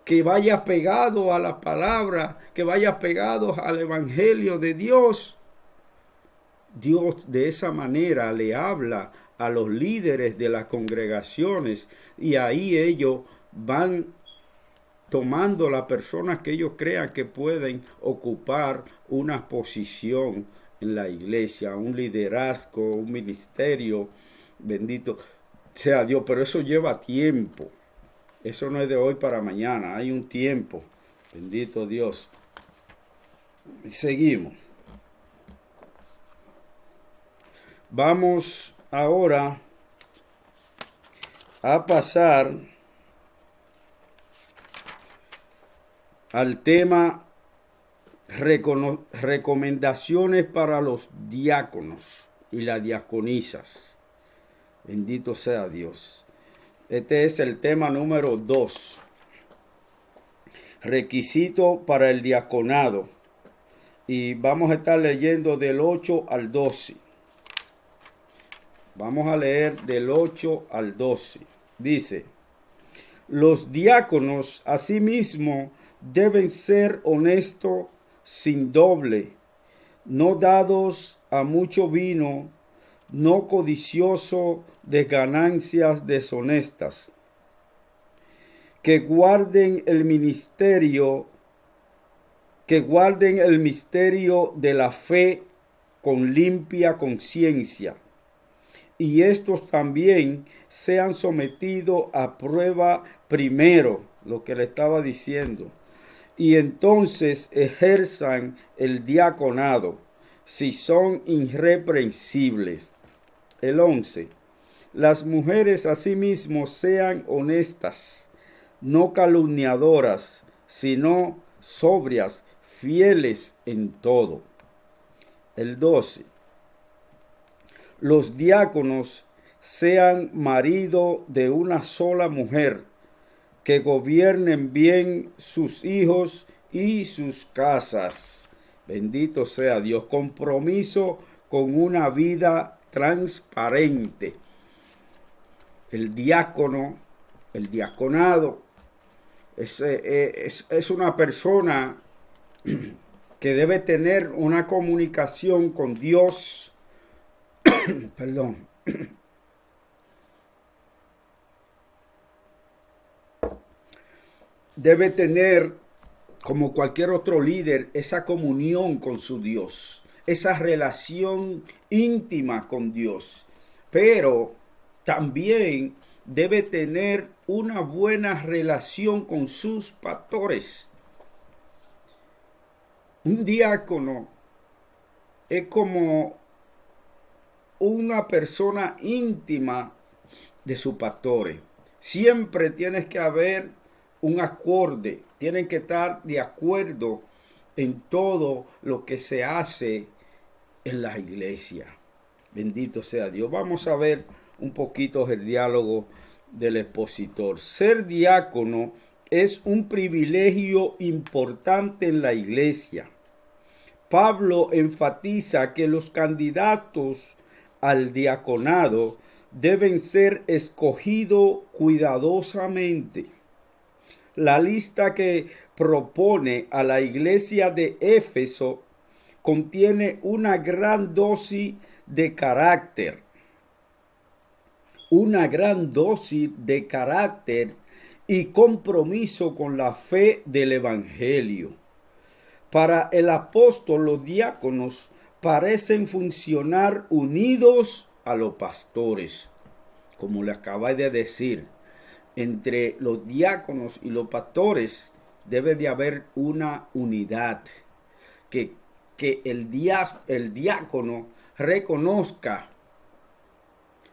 que vaya pegado a la palabra, que vaya pegado al evangelio de Dios. Dios de esa manera le habla a los líderes de las congregaciones y ahí ellos van tomando las personas que ellos crean que pueden ocupar una posición en la iglesia, un liderazgo, un ministerio. Bendito sea Dios, pero eso lleva tiempo. Eso no es de hoy para mañana, hay un tiempo. Bendito Dios. Seguimos. Vamos ahora a pasar al tema recomendaciones para los diáconos y las diaconisas. Bendito sea Dios. Este es el tema número 2. Requisito para el diaconado. Y vamos a estar leyendo del 8 al 12. Vamos a leer del 8 al 12. Dice: los diáconos asimismo deben ser honestos, sin doble, no dados a mucho vino, no codicioso de ganancias deshonestas, que guarden el misterio de la fe con limpia conciencia, y estos también sean sometidos a prueba primero, lo que le estaba diciendo, y entonces ejerzan el diaconado, si son irreprensibles. El 11. Las mujeres asimismo sean honestas, no calumniadoras, sino sobrias, fieles en todo. El 12. Los diáconos sean marido de una sola mujer, que gobiernen bien sus hijos y sus casas. Bendito sea Dios. Compromiso con una vida transparente. El diácono, el diaconado, es una persona que debe tener una comunicación con Dios. Perdón. Debe tener, como cualquier otro líder, esa comunión con su Dios, esa relación íntima con Dios. Pero también debe tener una buena relación con sus pastores. Un diácono es como una persona íntima de sus pastores. Siempre tienes que haber un acorde, tienen que estar de acuerdo en todo lo que se hace en la iglesia. Bendito sea Dios. Vamos a ver un poquito el diálogo del expositor. Ser diácono es un privilegio importante en la iglesia. Pablo enfatiza que los candidatos al diaconado deben ser escogidos cuidadosamente. La lista que propone a la iglesia de Éfeso contiene una gran dosis de carácter. Una gran dosis de carácter y compromiso con la fe del evangelio. Para el apóstol, los diáconos parecen funcionar unidos a los pastores. Como le acabé de decir, entre los diáconos y los pastores debe de haber una unidad. Que el diácono reconozca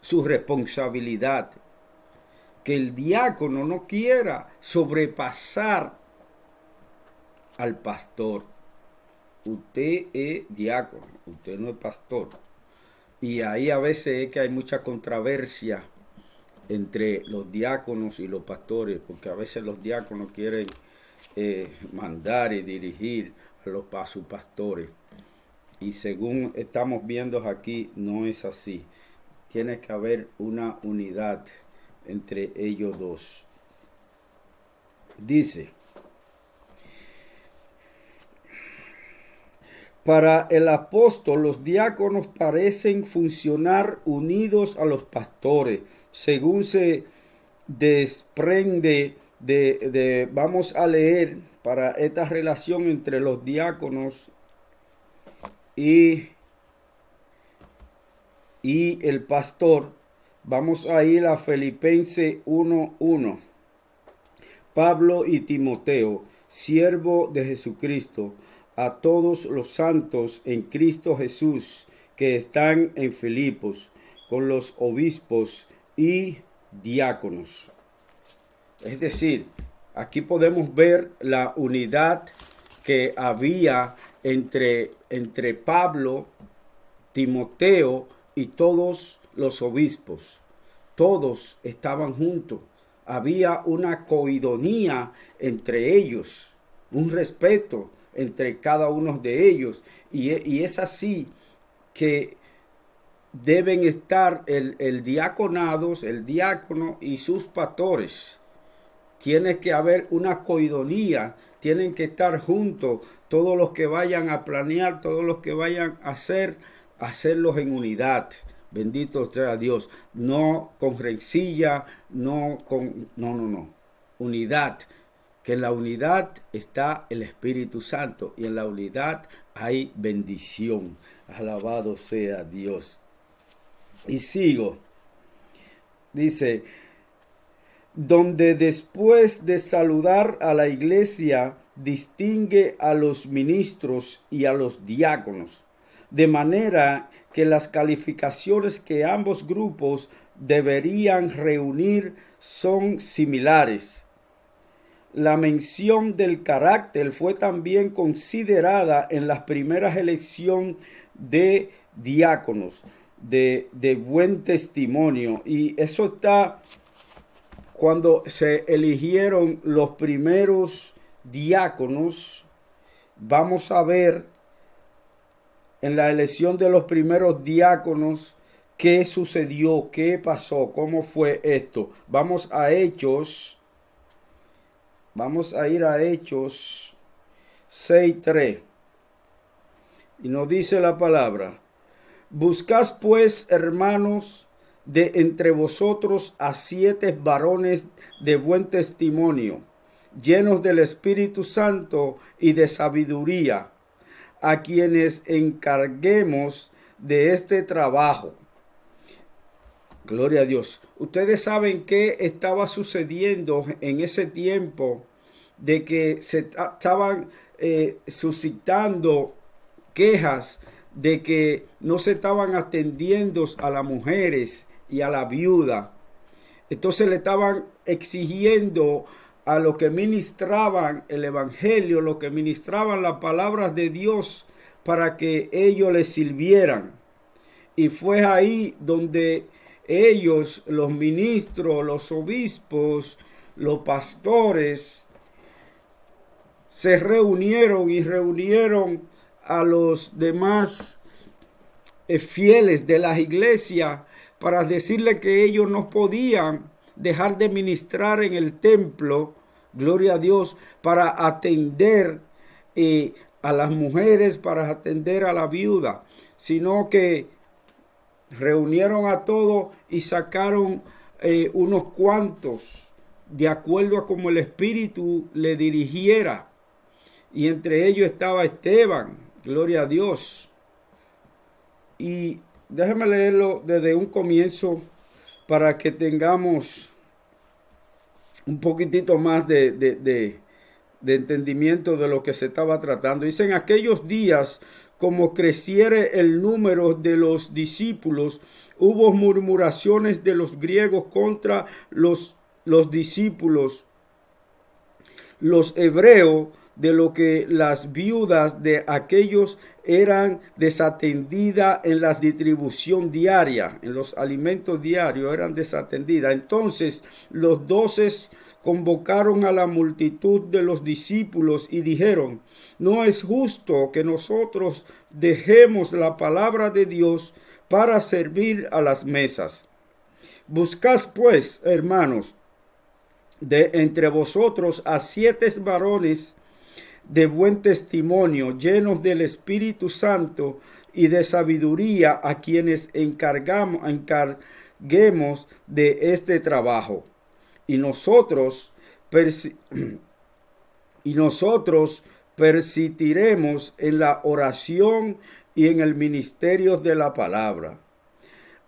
su responsabilidad. Que el diácono no quiera sobrepasar al pastor. Usted es diácono, usted no es pastor. Y ahí a veces es que hay mucha controversia entre los diáconos y los pastores, porque a veces los diáconos quieren mandar y dirigir a sus pastores. Y según estamos viendo aquí, no es así. Tiene que haber una unidad entre ellos dos. Dice, para el apóstol, los diáconos parecen funcionar unidos a los pastores, según se desprende vamos a leer para esta relación entre los diáconos y el pastor. Vamos a ir a Filipenses 1:1. Pablo y Timoteo, siervo de Jesucristo, a todos los santos en Cristo Jesús que están en Filipos, con los obispos y diáconos. Es decir, aquí podemos ver la unidad que había entre Pablo, Timoteo y todos los obispos. Todos estaban juntos. Había una coidonía entre ellos, un respeto entre cada uno de ellos. Y es así que deben estar el diácono y sus pastores. Tiene que haber una coidonía, tienen que estar juntos. Todos los que vayan a planear, todos los que vayan a hacerlos en unidad. Bendito sea Dios. No con rencilla, no. Unidad. Que en la unidad está el Espíritu Santo y en la unidad hay bendición. Alabado sea Dios. Y sigo. Dice, donde después de saludar a la iglesia, distingue a los ministros y a los diáconos, de manera que las calificaciones que ambos grupos deberían reunir son similares. La mención del carácter fue también considerada en las primeras elecciones de diáconos, de buen testimonio. Y eso está cuando se eligieron los primeros diáconos. Vamos a ver en la elección de los primeros diáconos qué sucedió, qué pasó, cómo fue esto. Vamos a ir a Hechos 6:3. Y nos dice la palabra: buscad pues, hermanos, de entre vosotros a 7 varones de buen testimonio, llenos del Espíritu Santo y de sabiduría, a quienes encarguemos de este trabajo. Gloria a Dios. Ustedes saben qué estaba sucediendo en ese tiempo, de que se estaban suscitando quejas de que no se estaban atendiendo a las mujeres y a la viuda. Entonces le estaban exigiendo a los que ministraban el evangelio, los que ministraban las palabras de Dios, para que ellos les sirvieran. Y fue ahí donde ellos, los ministros, los obispos, los pastores, se reunieron a los demás fieles de las iglesias para decirle que ellos no podían dejar de ministrar en el templo, gloria a Dios, para atender a las mujeres, para atender a la viuda, sino que reunieron a todos y sacaron unos cuantos de acuerdo a como el Espíritu le dirigiera. Y entre ellos estaba Esteban, gloria a Dios. Y déjeme leerlo desde un comienzo para que tengamos un poquitito más de entendimiento de lo que se estaba tratando. Dice, en aquellos días, como creciere el número de los discípulos, hubo murmuraciones de los griegos contra los discípulos, los hebreos, de lo que las viudas de aquellos eran desatendidas en la distribución diaria, en los alimentos diarios eran desatendidas. Entonces los 12 convocaron a la multitud de los discípulos y dijeron, no es justo que nosotros dejemos la palabra de Dios para servir a las mesas. Buscad pues, hermanos, de entre vosotros a 7 varones de buen testimonio, llenos del Espíritu Santo y de sabiduría, a quienes encarguemos de este trabajo. Y nosotros persistiremos en la oración y en el ministerio de la palabra.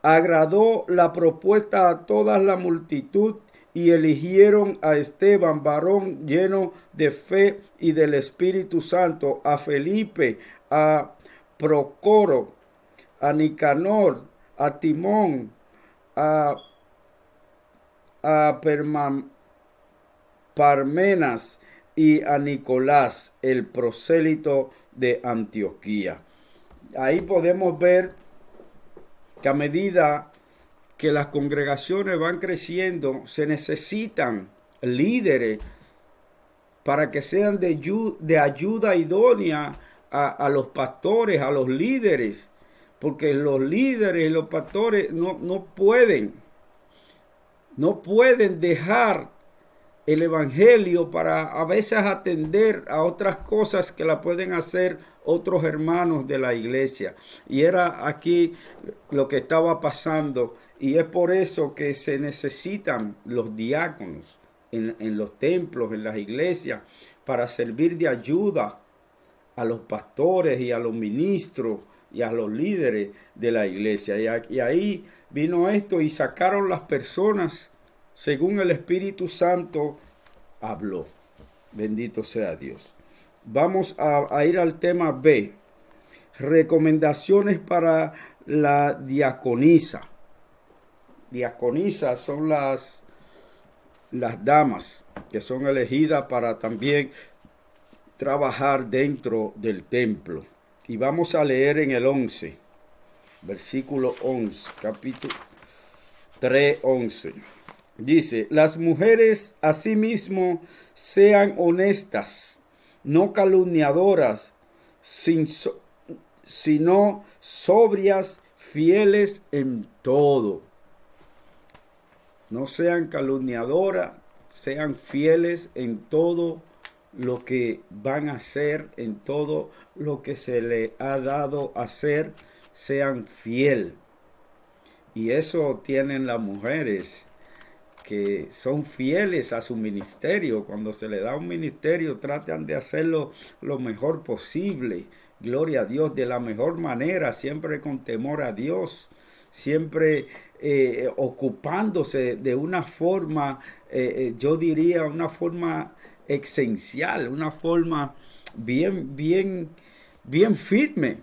Agradó la propuesta a toda la multitud y eligieron a Esteban, varón lleno de fe y del Espíritu Santo, a Felipe, a Procoro, a Nicanor, a Timón, a Parmenas y a Nicolás, el prosélito de Antioquía. Ahí podemos ver que a medida que las congregaciones van creciendo, se necesitan líderes para que sean de ayuda idónea a los pastores, a los líderes, porque los líderes y los pastores no pueden dejar el evangelio para a veces atender a otras cosas que la pueden hacer otros hermanos de la iglesia. Y era aquí lo que estaba pasando, y es por eso que se necesitan los diáconos en los templos, en las iglesias, para servir de ayuda a los pastores y a los ministros y a los líderes de la iglesia. Y ahí vino esto y sacaron las personas según el Espíritu Santo habló. Bendito sea Dios. Vamos a ir al tema B. Recomendaciones para la diaconisa. Diaconisas son las damas que son elegidas para también trabajar dentro del templo. Y vamos a leer en el 11, versículo 11, capítulo 3, 11. Dice, las mujeres asimismo sean honestas, no calumniadoras, sino sobrias, fieles en todo. No sean calumniadoras, sean fieles en todo lo que van a hacer, en todo lo que se le ha dado a hacer, sean fiel. Y eso tienen las mujeres, que son fieles a su ministerio. Cuando se le da un ministerio, tratan de hacerlo lo mejor posible. Gloria a Dios, de la mejor manera, siempre con temor a Dios, siempre ocupándose de una forma, yo diría, una forma esencial, una forma bien firme.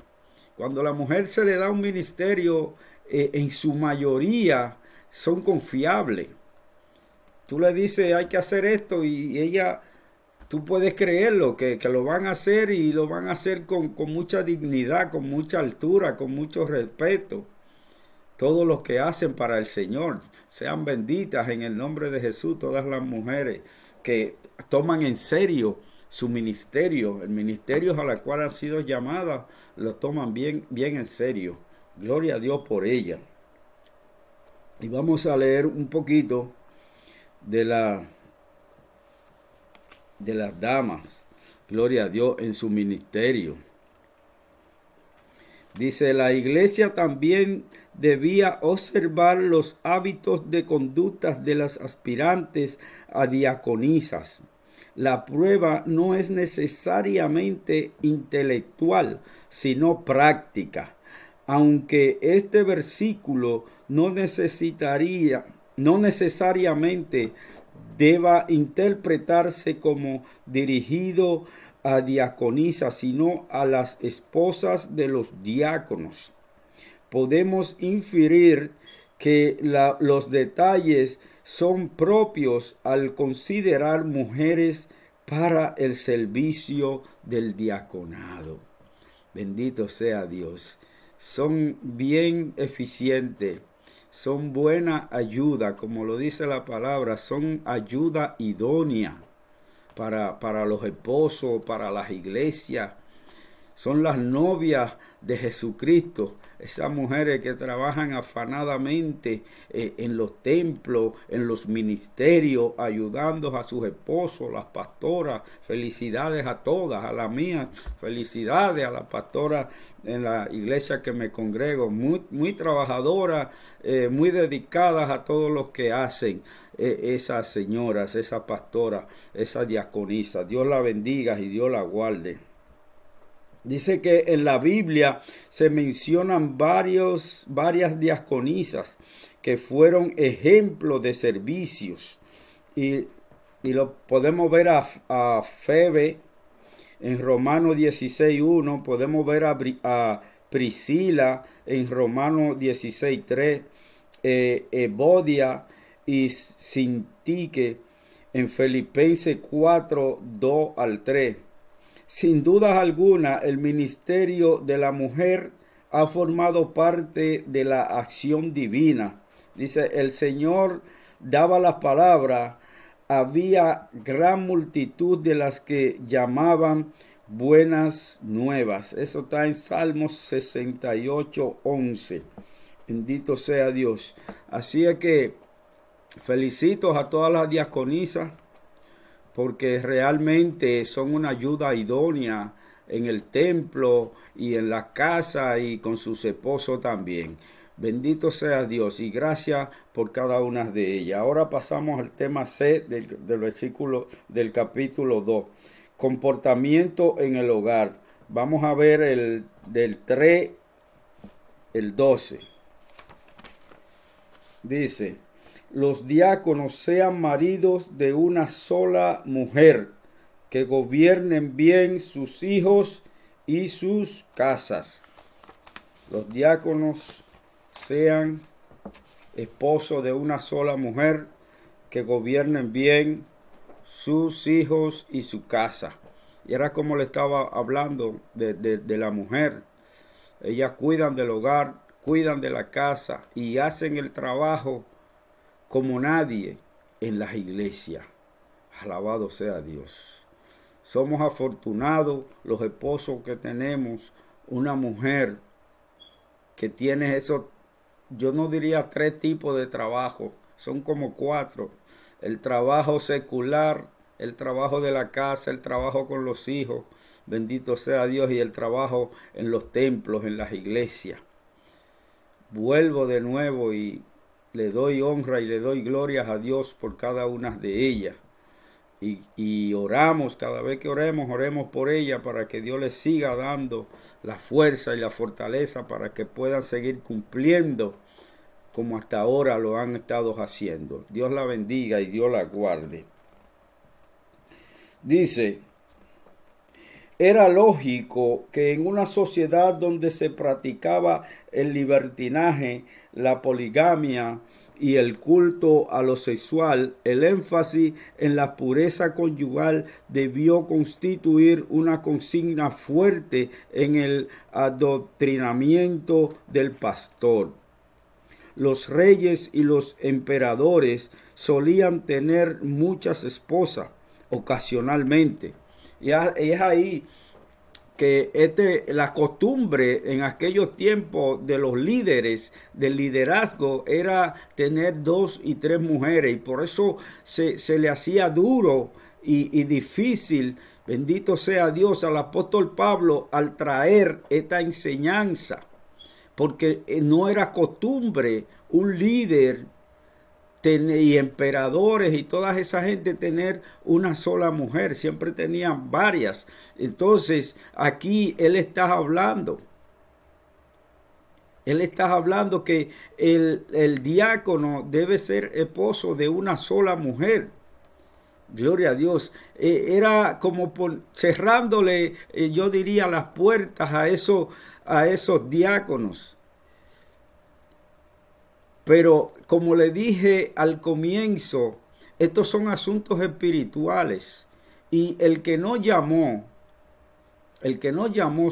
Cuando a la mujer se le da un ministerio, en su mayoría son confiables. Tú le dices, hay que hacer esto, y ella, tú puedes creerlo, que lo van a hacer, y lo van a hacer con mucha dignidad, con mucha altura, con mucho respeto. Todos los que hacen para el Señor, sean benditas en el nombre de Jesús, todas las mujeres que toman en serio su ministerio, el ministerio a la cual han sido llamadas, lo toman bien en serio. Gloria a Dios por ella. Y vamos a leer un poquito de las damas, gloria a Dios, en su ministerio. Dice, la iglesia también debía observar los hábitos de conducta de las aspirantes a diaconisas. La prueba no es necesariamente intelectual, sino práctica. aunque este versículo no necesariamente deba interpretarse como dirigido a diaconisas, sino a las esposas de los diáconos. Podemos inferir que los detalles son propios al considerar mujeres para el servicio del diaconado. Bendito sea Dios. Son bien eficientes, son buena ayuda, como lo dice la palabra, son ayuda idónea para los esposos, para las iglesias. Son las novias de Jesucristo, esas mujeres que trabajan afanadamente en los templos, en los ministerios, ayudando a sus esposos, las pastoras. Felicidades a todas, a la mía, felicidades a la pastora en la iglesia que me congrego, muy trabajadoras, muy dedicadas a todos los que hacen. Esas señoras, esas pastoras, esas diaconisas. Dios la bendiga y Dios la guarde. Dice que en la Biblia se mencionan varias diaconisas que fueron ejemplos de servicios. Y lo podemos ver a Febe en Romanos 16:1. Podemos ver a Priscila en Romanos 16:3. Evodia y Sintique en Filipenses 4:2-3. Sin duda alguna, el ministerio de la mujer ha formado parte de la acción divina. Dice, el Señor daba las palabras, había gran multitud de las que llamaban buenas nuevas. Eso está en Salmos 68:11. Bendito sea Dios. Así es que felicito a todas las diaconisas, porque realmente son una ayuda idónea en el templo y en la casa y con sus esposos también. Bendito sea Dios y gracias por cada una de ellas. Ahora pasamos al tema C del versículo del capítulo 2. Comportamiento en el hogar. Vamos a ver del 3, el 12. Dice: los diáconos sean maridos de una sola mujer, que gobiernen bien sus hijos y sus casas. Los diáconos sean esposos de una sola mujer, que gobiernen bien sus hijos y su casa. Y era como le estaba hablando de la mujer. Ellas cuidan del hogar, cuidan de la casa y hacen el trabajo como nadie en las iglesias. Alabado sea Dios. Somos afortunados los esposos que tenemos una mujer que tiene eso. Yo no diría 3 tipos de trabajo, son como 4. El trabajo secular, el trabajo de la casa, el trabajo con los hijos, bendito sea Dios, y el trabajo en los templos, en las iglesias. Vuelvo de nuevo y le doy honra y le doy glorias a Dios por cada una de ellas. Y oramos, cada vez que oremos por ella para que Dios les siga dando la fuerza y la fortaleza para que puedan seguir cumpliendo como hasta ahora lo han estado haciendo. Dios la bendiga y Dios la guarde. Dice: era lógico que en una sociedad donde se practicaba el libertinaje, la poligamia y el culto a lo sexual, el énfasis en la pureza conyugal debió constituir una consigna fuerte en el adoctrinamiento del pastor. Los reyes y los emperadores solían tener muchas esposas ocasionalmente. Y es ahí que la costumbre en aquellos tiempos de los líderes, del liderazgo, era tener 2 y 3 mujeres. Y por eso se le hacía duro y difícil, bendito sea Dios, al apóstol Pablo al traer esta enseñanza. Porque no era costumbre un líder y emperadores y toda esa gente tener una sola mujer, siempre tenían varias. Entonces aquí él está hablando Él está hablando que el diácono debe ser esposo de una sola mujer. Gloria a Dios. Era como cerrándole, yo diría, las puertas a esos diáconos. Pero como le dije al comienzo, estos son asuntos espirituales. Y el que nos llamó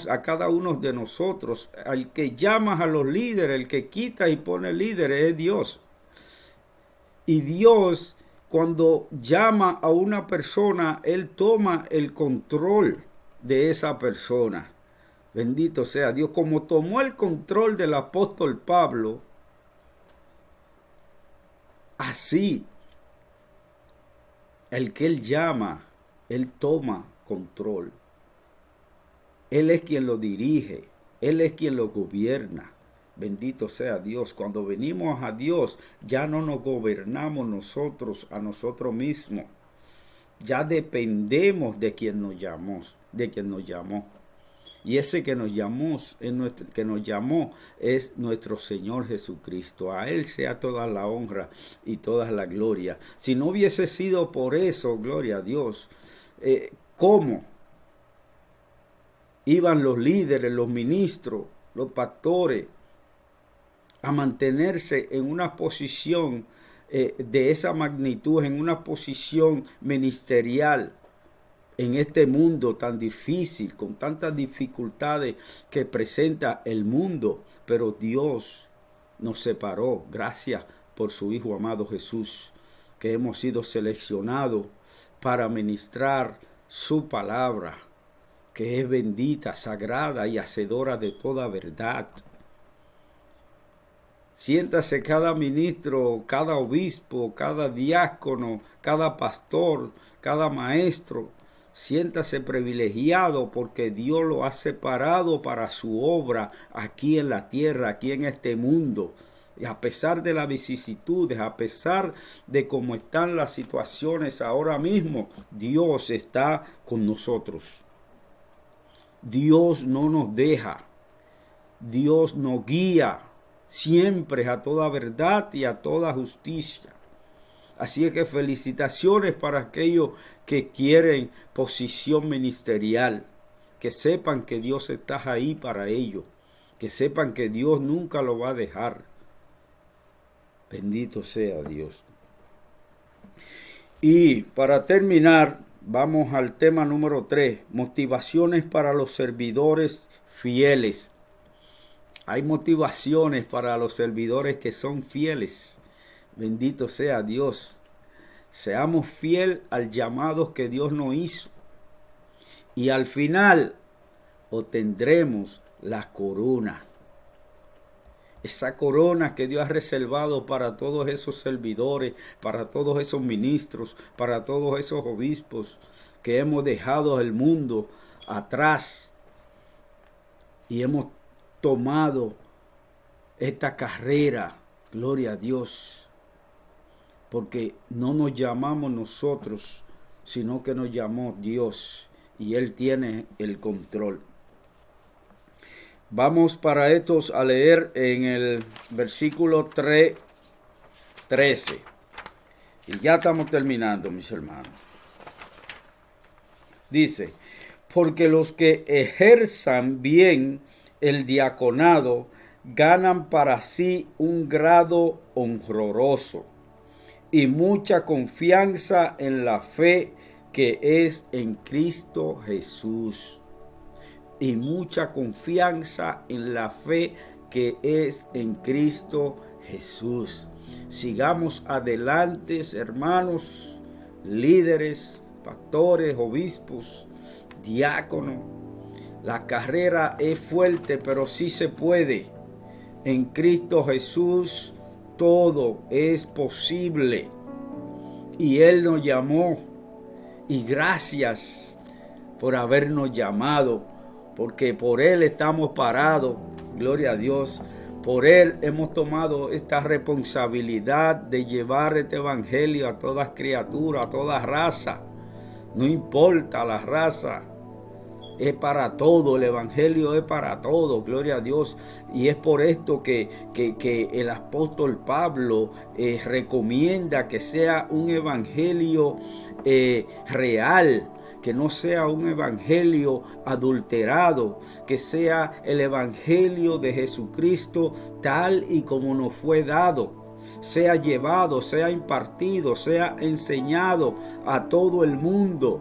a cada uno de nosotros, al que llama a los líderes, el que quita y pone líderes, es Dios. Y Dios, cuando llama a una persona, Él toma el control de esa persona. Bendito sea Dios. Como tomó el control del apóstol Pablo, así, el que Él llama, Él toma control. Él es quien lo dirige, Él es quien lo gobierna. Bendito sea Dios. Cuando venimos a Dios, ya no nos gobernamos nosotros a nosotros mismos. Ya dependemos de quien nos llamó, Y ese que nos llamó es nuestro Señor Jesucristo. A Él sea toda la honra y toda la gloria. Si no hubiese sido por eso, gloria a Dios, ¿cómo iban los líderes, los ministros, los pastores a mantenerse en una posición de esa magnitud, en una posición ministerial en este mundo tan difícil, con tantas dificultades que presenta el mundo? Pero Dios nos separó, gracias por su Hijo amado Jesús, que hemos sido seleccionados para ministrar su palabra, que es bendita, sagrada y hacedora de toda verdad. Siéntase cada ministro, cada obispo, cada diácono, cada pastor, cada maestro. Siéntase privilegiado porque Dios lo ha separado para su obra aquí en la tierra, aquí en este mundo. Y a pesar de las vicisitudes, a pesar de cómo están las situaciones ahora mismo, Dios está con nosotros. Dios no nos deja. Dios nos guía siempre a toda verdad y a toda justicia. Así es que felicitaciones para aquellos que quieren posición ministerial, que sepan que Dios está ahí para ellos, que sepan que Dios nunca lo va a dejar. Bendito sea Dios. Y para terminar, vamos al tema número 3, motivaciones para los servidores fieles. Hay motivaciones para los servidores que son fieles. Bendito sea Dios. Seamos fieles al llamado que Dios nos hizo. Y al final obtendremos la corona. Esa corona que Dios ha reservado para todos esos servidores, para todos esos ministros, para todos esos obispos que hemos dejado el mundo atrás y hemos tomado esta carrera. Gloria a Dios. Porque no nos llamamos nosotros, sino que nos llamó Dios y Él tiene el control. Vamos para estos a leer en el versículo 13. Y ya estamos terminando, mis hermanos. Dice, porque los que ejerzan bien el diaconado ganan para sí un grado honroso y mucha confianza en la fe que es en Cristo Jesús. Y mucha confianza en la fe que es en Cristo Jesús. Sigamos adelante, hermanos, líderes, pastores, obispos, diáconos. La carrera es fuerte, pero sí se puede. En Cristo Jesús todo es posible. Y Él nos llamó. Y gracias por habernos llamado. Porque por Él estamos parados, gloria a Dios. Por Él hemos tomado esta responsabilidad de llevar este evangelio a toda criatura, a toda raza. No importa la raza, Es para todo, el evangelio es para todo, gloria a Dios. Y es por esto que el apóstol Pablo recomienda que sea un evangelio real, que no sea un evangelio adulterado, que sea el evangelio de Jesucristo tal y como nos fue dado, sea llevado, sea impartido, sea enseñado a todo el mundo,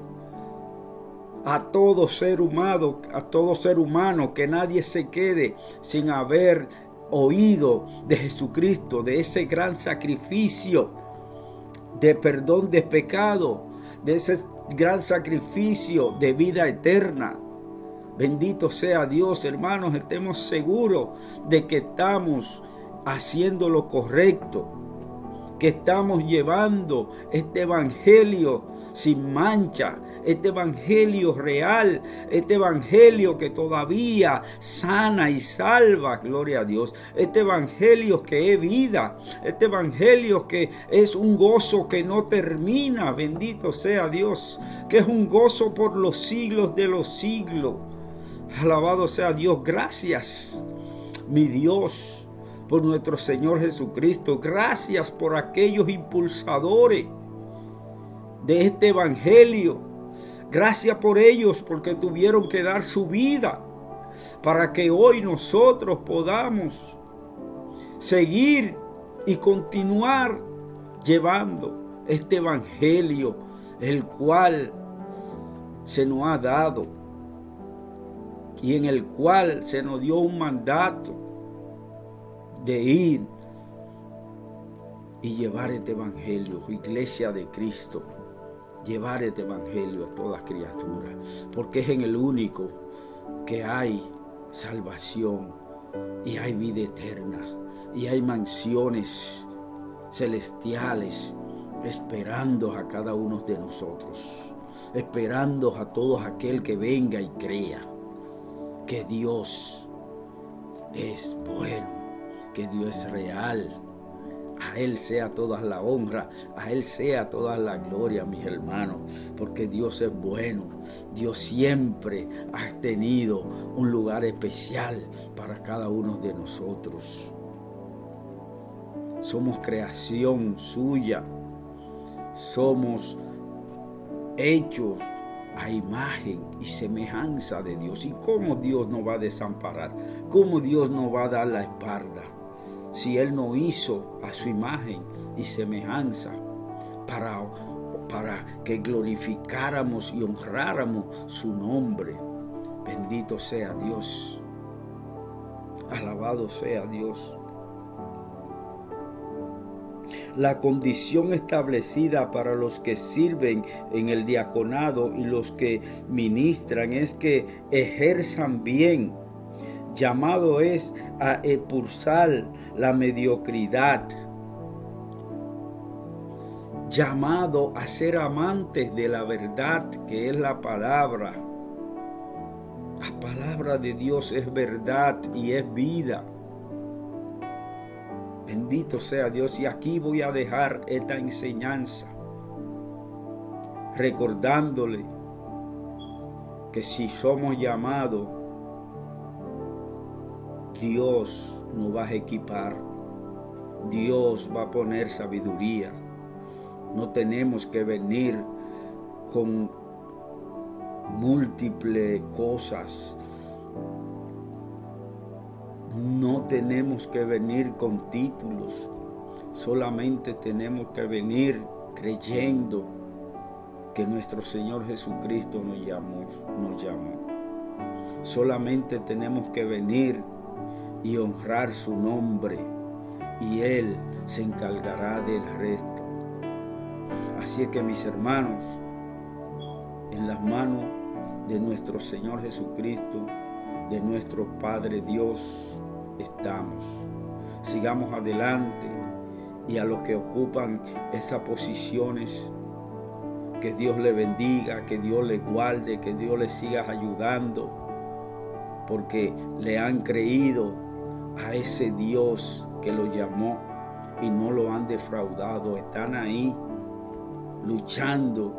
a todo ser humano, que nadie se quede sin haber oído de Jesucristo, de ese gran sacrificio de perdón de pecado, de ese gran sacrificio de vida eterna. Bendito sea Dios, hermanos, estemos seguros de que estamos haciendo lo correcto, que estamos llevando este evangelio sin mancha, este evangelio real, este evangelio que todavía sana y salva, gloria a Dios, este evangelio que es vida, este evangelio que es un gozo que no termina, bendito sea Dios, que es un gozo por los siglos de los siglos. Alabado sea Dios. Gracias, mi Dios, por nuestro Señor Jesucristo. Gracias por aquellos impulsadores de este evangelio. Gracias por ellos, porque tuvieron que dar su vida para que hoy nosotros podamos seguir y continuar llevando este evangelio, el cual se nos ha dado y en el cual se nos dio un mandato de ir y llevar este evangelio, iglesia de Cristo, llevar este evangelio a todas criaturas, porque es en el único que hay salvación y hay vida eterna y hay mansiones celestiales esperando a cada uno de nosotros, esperando a todo aquel que venga y crea que Dios es bueno, que Dios es real. A Él sea toda la honra, a Él sea toda la gloria, mis hermanos, porque Dios es bueno. Dios siempre ha tenido un lugar especial para cada uno de nosotros. Somos creación suya, somos hechos a imagen y semejanza de Dios. ¿Y cómo Dios nos va a desamparar? ¿Cómo Dios nos va a dar la espalda? Si Él nos hizo a su imagen y semejanza para que glorificáramos y honráramos su nombre. Bendito sea Dios. Alabado sea Dios. La condición establecida para los que sirven en el diaconado y los que ministran es que ejerzan bien. Llamado es a expulsar la mediocridad. Llamado a ser amantes de la verdad, que es la palabra. La palabra de Dios es verdad y es vida. Bendito sea Dios. Y aquí voy a dejar esta enseñanza, recordándole que si somos llamados, Dios nos va a equipar. Dios va a poner sabiduría. No tenemos que venir con múltiples cosas. No tenemos que venir con títulos. Solamente tenemos que venir creyendo que nuestro Señor Jesucristo nos llamó. Solamente tenemos que venir y honrar su nombre, y Él se encargará del resto. Así es que, mis hermanos, en las manos de nuestro Señor Jesucristo, de nuestro Padre Dios, estamos. Sigamos adelante, y a los que ocupan esas posiciones, que Dios les bendiga, que Dios les guarde, que Dios les siga ayudando, porque le han creído a ese Dios que lo llamó y no lo han defraudado. Están ahí luchando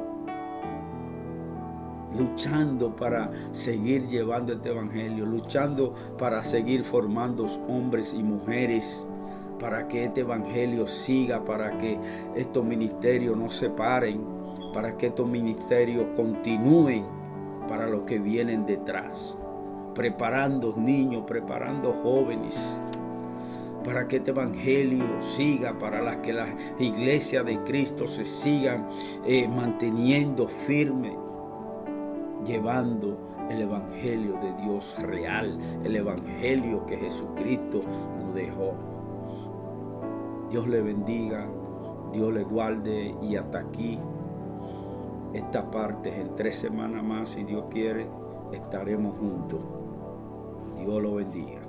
luchando para seguir llevando este evangelio, luchando para seguir formando hombres y mujeres, para que este evangelio siga, para que estos ministerios no se paren, para que estos ministerios continúen para los que vienen detrás, preparando niños, preparando jóvenes, para que este evangelio siga, para que las iglesias de Cristo se sigan manteniendo firme, llevando el evangelio de Dios real, el evangelio que Jesucristo nos dejó. Dios le bendiga, Dios le guarde, y hasta aquí esta parte. En 3 semanas más, si Dios quiere, estaremos juntos. Dios lo bendiga.